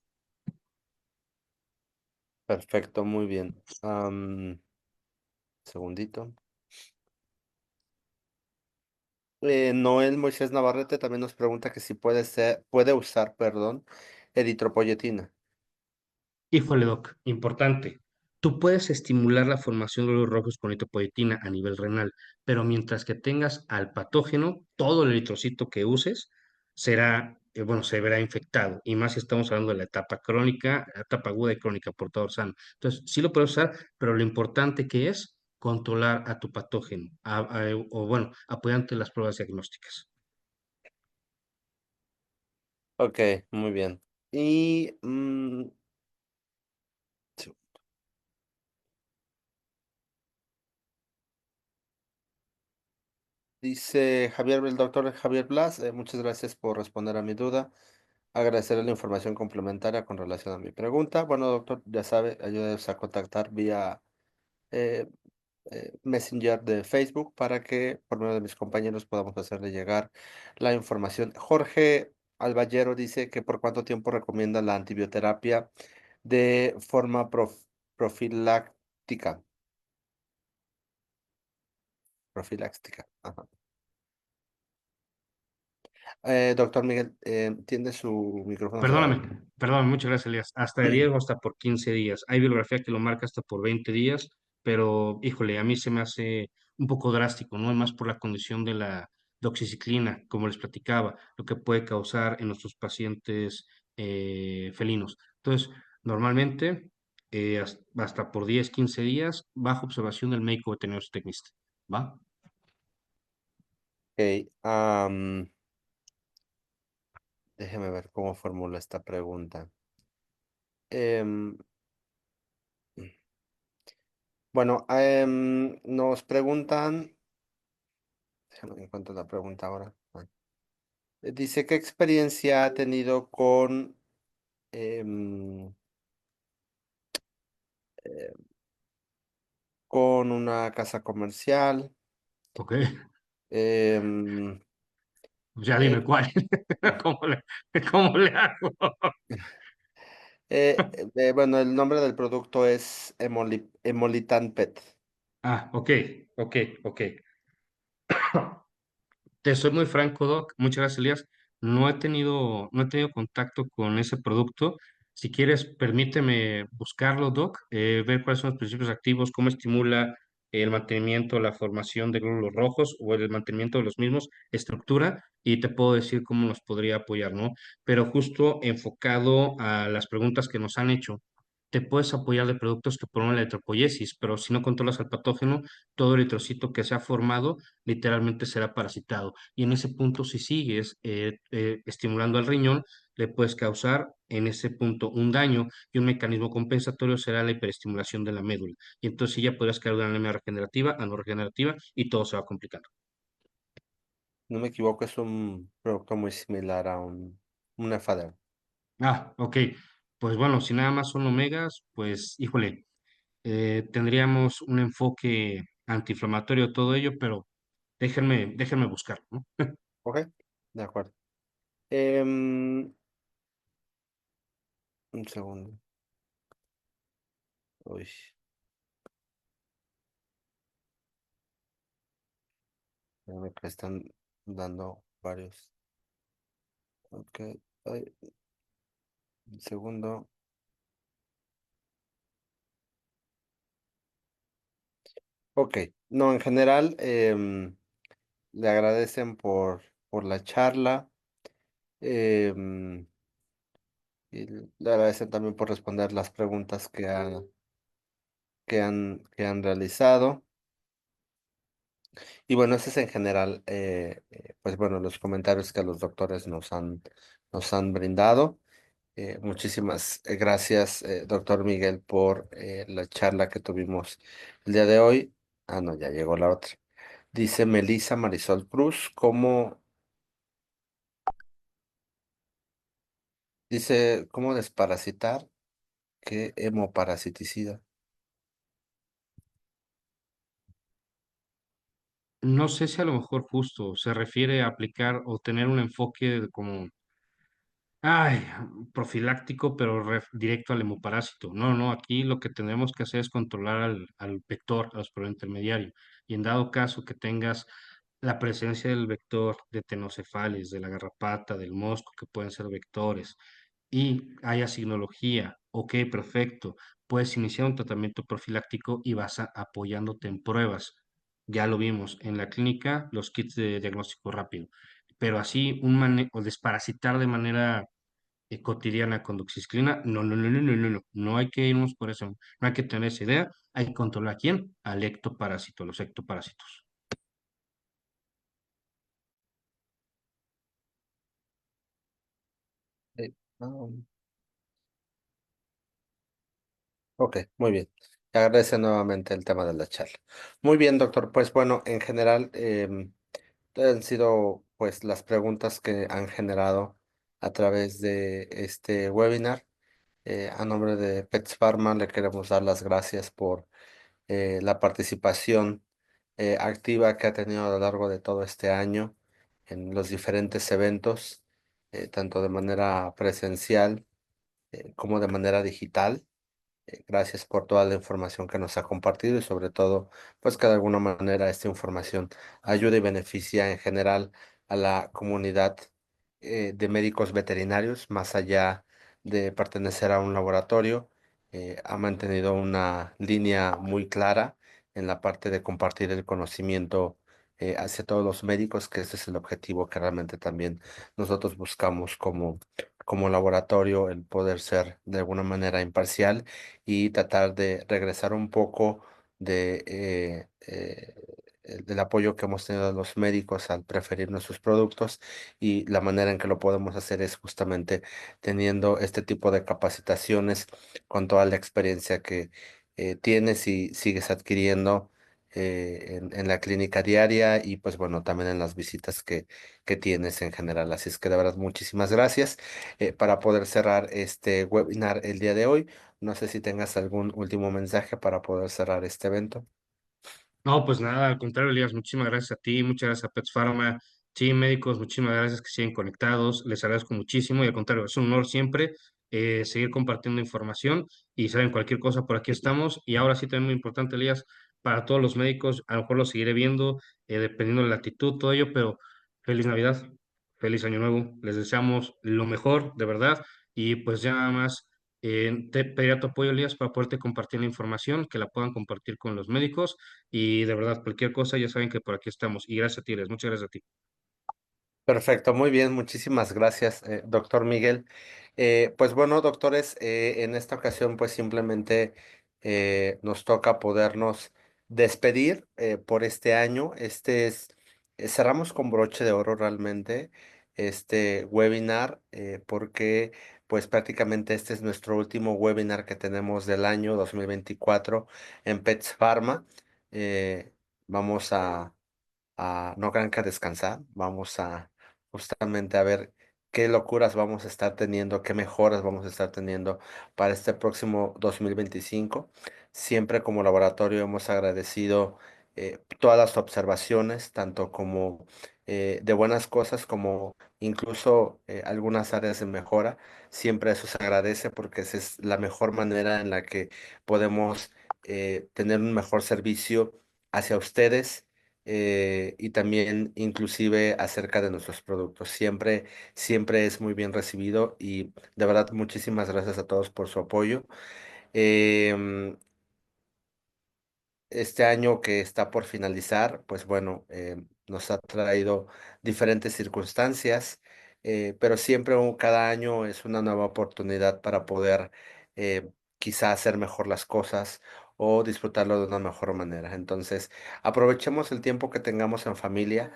Perfecto, muy bien. Segundito. Noel Moisés Navarrete también nos pregunta que si puede usar, perdón, eritropoyetina. Híjole, Doc, importante. Tú puedes estimular la formación de glóbulos rojos con eritropoyetina a nivel renal, pero mientras que tengas al patógeno, todo el eritrocito que uses se verá infectado. Y más si estamos hablando de la etapa crónica, la etapa aguda y crónica, portador sano. Entonces, sí lo puedes usar, pero lo importante que es controlar a tu patógeno, o bueno, apoyarte en las pruebas diagnósticas. Ok, muy bien. Y sí, dice el doctor Javier Blas, muchas gracias por responder a mi duda. Agradecerle la información complementaria con relación a mi pregunta. Bueno, doctor, ya sabe, ayúdenos a contactar vía eh, Messenger de Facebook para que por medio de mis compañeros podamos hacerle llegar la información. Jorge Alballero dice que por cuánto tiempo recomienda la antibioterapia de forma profiláctica. Profiláctica. Ajá. Doctor Miguel, tiene su micrófono cerrado. Perdóname, muchas gracias, Elías. Hasta de 10 o hasta por 15 días. Hay bibliografía que lo marca hasta por 20 días, pero híjole, a mí se me hace un poco drástico, ¿no? Más por la condición de la doxiciclina, como les platicaba, lo que puede causar en nuestros pacientes felinos. Entonces, normalmente, hasta por 10 15 días, bajo observación del médico veterinario tecnista. ¿Va? Ok, déjeme ver cómo formulo esta pregunta. Em, bueno, nos preguntan, déjame encontrar la pregunta ahora. Dice, ¿qué experiencia ha tenido em, eh, con una casa comercial? Ok, Em, pues ya dime eh, cuál. ¿Cómo le, cómo le hago? bueno, el nombre del producto es Emolitan Pet. Ah, ok, ok, ok. Te soy muy franco, Doc. Muchas gracias, Elías. No he tenido contacto con ese producto. Si quieres, permíteme buscarlo, Doc, ver cuáles son los principios activos, cómo estimula el mantenimiento, la formación de glóbulos rojos o el mantenimiento de los mismos, estructura, y te puedo decir cómo nos podría apoyar, ¿no? Pero justo enfocado a las preguntas que nos han hecho, te puedes apoyar de productos que promueven la eritropoyesis, pero si no controlas el patógeno, todo eritrocito que se ha formado literalmente será parasitado. Y en ese punto, si sigues estimulando al riñón, le puedes causar en ese punto un daño y un mecanismo compensatorio será la hiperestimulación de la médula. Y entonces sí ya podrías caer de una anemia regenerativa a no regenerativa y todo se va complicando. No me equivoco, es un producto muy similar a un Efader. Ah, ok. Pues bueno, si nada más son omegas, pues híjole, tendríamos un enfoque antiinflamatorio todo ello, pero déjenme buscarlo, ¿no? Ok, de acuerdo. Em, un segundo. Uy, me están dando varios. Ok, ay, un segundo. Ok, no, en general, le agradecen por la charla. em, y le agradecen también por responder las preguntas que han realizado. Y bueno, ese es en general, pues bueno, los comentarios que los doctores nos han brindado. Muchísimas gracias, doctor Miguel, por la charla que tuvimos el día de hoy. Ah, no, ya llegó la otra. Dice Melissa Marisol Cruz, ¿cómo desparasitar? ¿Qué hemoparasiticida? No sé si a lo mejor justo se refiere a aplicar o tener un enfoque como, ay, profiláctico, pero directo al hemoparásito. No, no, aquí lo que tenemos que hacer es controlar al vector, al prointermediario. Y en dado caso que tengas la presencia del vector de tenocefales, de la garrapata, del mosco, que pueden ser vectores, y haya signología, ok, perfecto, puedes iniciar un tratamiento profiláctico y vas apoyándote en pruebas. Ya lo vimos en la clínica, los kits de diagnóstico rápido, pero así o desparasitar de manera cotidiana con doxiciclina, no, no, no, no, no, no, no, no hay que irnos por eso, no hay que tener esa idea, hay que controlar a quién, al ectoparásito, los ectoparásitos. Ah, ok, muy bien. Te agradece nuevamente el tema de la charla. Muy bien, doctor. Pues bueno, en general, han sido pues las preguntas que han generado a través de este webinar. A nombre de Pets Pharma le queremos dar las gracias por la participación activa que ha tenido a lo largo de todo este año en los diferentes eventos, tanto de manera presencial como de manera digital. Gracias por toda la información que nos ha compartido y sobre todo, pues que de alguna manera esta información ayuda y beneficia en general a la comunidad de médicos veterinarios, más allá de pertenecer a un laboratorio. Ha mantenido una línea muy clara en la parte de compartir el conocimiento hacia todos los médicos, que ese es el objetivo que realmente también nosotros buscamos como laboratorio, el poder ser de alguna manera imparcial y tratar de regresar un poco del apoyo que hemos tenido de los médicos al preferir nuestros productos, y la manera en que lo podemos hacer es justamente teniendo este tipo de capacitaciones con toda la experiencia que tienes y sigues adquiriendo en la clínica diaria y pues bueno, también en las visitas que tienes en general. Así es que de verdad muchísimas gracias. Para poder cerrar este webinar el día de hoy. No sé si tengas algún último mensaje para poder cerrar este evento. No, pues nada, al contrario, Elías, muchísimas gracias a ti, muchas gracias a Pets Pharma, sí, médicos, muchísimas gracias que siguen conectados, les agradezco muchísimo y al contrario, es un honor siempre seguir compartiendo información y saben cualquier cosa, por aquí estamos. Y ahora sí, también muy importante, Elías, para todos los médicos, a lo mejor lo seguiré viendo, dependiendo de la actitud, todo ello, pero feliz Navidad, feliz Año Nuevo, les deseamos lo mejor, de verdad, y pues ya nada más te pediría tu apoyo, Elías, para poderte compartir la información, que la puedan compartir con los médicos, y de verdad, cualquier cosa, ya saben que por aquí estamos, y gracias a ti, Elías, muchas gracias a ti. Perfecto, muy bien, muchísimas gracias, doctor Miguel. Pues bueno, doctores, en esta ocasión pues simplemente nos toca podernos despedir por este año. Cerramos con broche de oro realmente este webinar porque pues prácticamente este es nuestro último webinar que tenemos del año 2024 en Pets Pharma. Vamos no crean que a descansar, vamos a justamente a ver qué locuras vamos a estar teniendo, qué mejoras vamos a estar teniendo para este próximo 2025. Siempre como laboratorio hemos agradecido todas las observaciones, tanto como de buenas cosas como incluso algunas áreas de mejora. Siempre eso se agradece porque esa es la mejor manera en la que podemos tener un mejor servicio hacia ustedes y también inclusive acerca de nuestros productos. Siempre es muy bien recibido y de verdad muchísimas gracias a todos por su apoyo. Em, este año que está por finalizar, pues bueno, nos ha traído diferentes circunstancias, pero siempre cada año es una nueva oportunidad para poder quizá hacer mejor las cosas o disfrutarlo de una mejor manera. Entonces, aprovechemos el tiempo que tengamos en familia.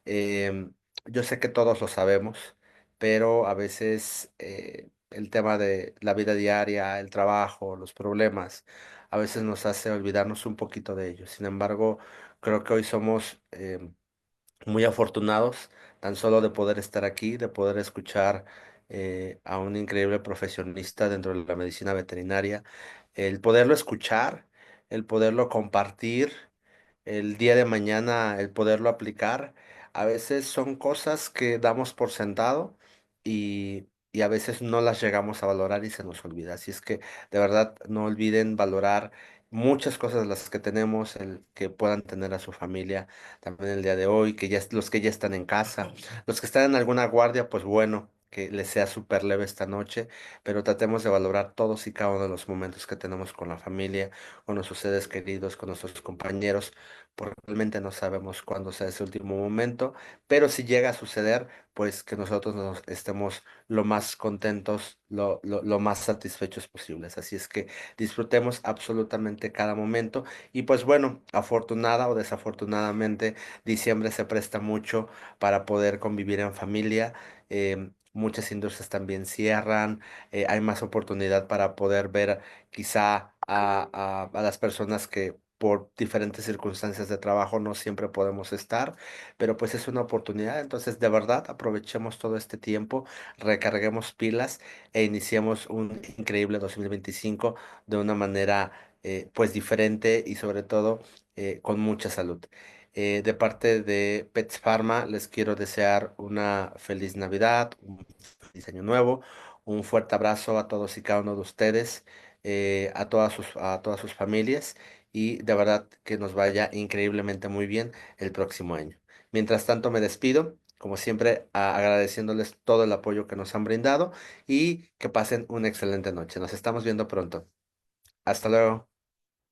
Yo sé que todos lo sabemos, pero a veces el tema de la vida diaria, el trabajo, los problemas, a veces nos hace olvidarnos un poquito de ellos. Sin embargo, creo que hoy somos muy afortunados tan solo de poder estar aquí, de poder escuchar a un increíble profesionista dentro de la medicina veterinaria, el poderlo escuchar, el poderlo compartir, el día de mañana el poderlo aplicar. A veces son cosas que damos por sentado y a veces no las llegamos a valorar y se nos olvida. Así es que de verdad no olviden valorar muchas cosas de las que tenemos, el que puedan tener a su familia también el día de hoy, los que ya están en casa, los que están en alguna guardia, pues bueno. Que les sea súper leve esta noche, pero tratemos de valorar todos y cada uno de los momentos que tenemos con la familia, con nuestros seres queridos, con nuestros compañeros, porque realmente no sabemos cuándo sea ese último momento, pero si llega a suceder, pues que nosotros nos estemos lo más contentos, lo más satisfechos posibles. Así es que disfrutemos absolutamente cada momento y pues bueno, afortunada o desafortunadamente, diciembre se presta mucho para poder convivir en familia. Muchas industrias también cierran, hay más oportunidad para poder ver quizá a las personas que por diferentes circunstancias de trabajo no siempre podemos estar, pero pues es una oportunidad. Entonces, de verdad, aprovechemos todo este tiempo, recarguemos pilas e iniciemos un increíble 2025 de una manera pues diferente y sobre todo con mucha salud. De parte de Pets Pharma, les quiero desear una feliz Navidad, un feliz año nuevo, un fuerte abrazo a todos y cada uno de ustedes, a todas sus familias y de verdad que nos vaya increíblemente muy bien el próximo año. Mientras tanto, me despido, como siempre, agradeciéndoles todo el apoyo que nos han brindado y que pasen una excelente noche. Nos estamos viendo pronto. Hasta luego.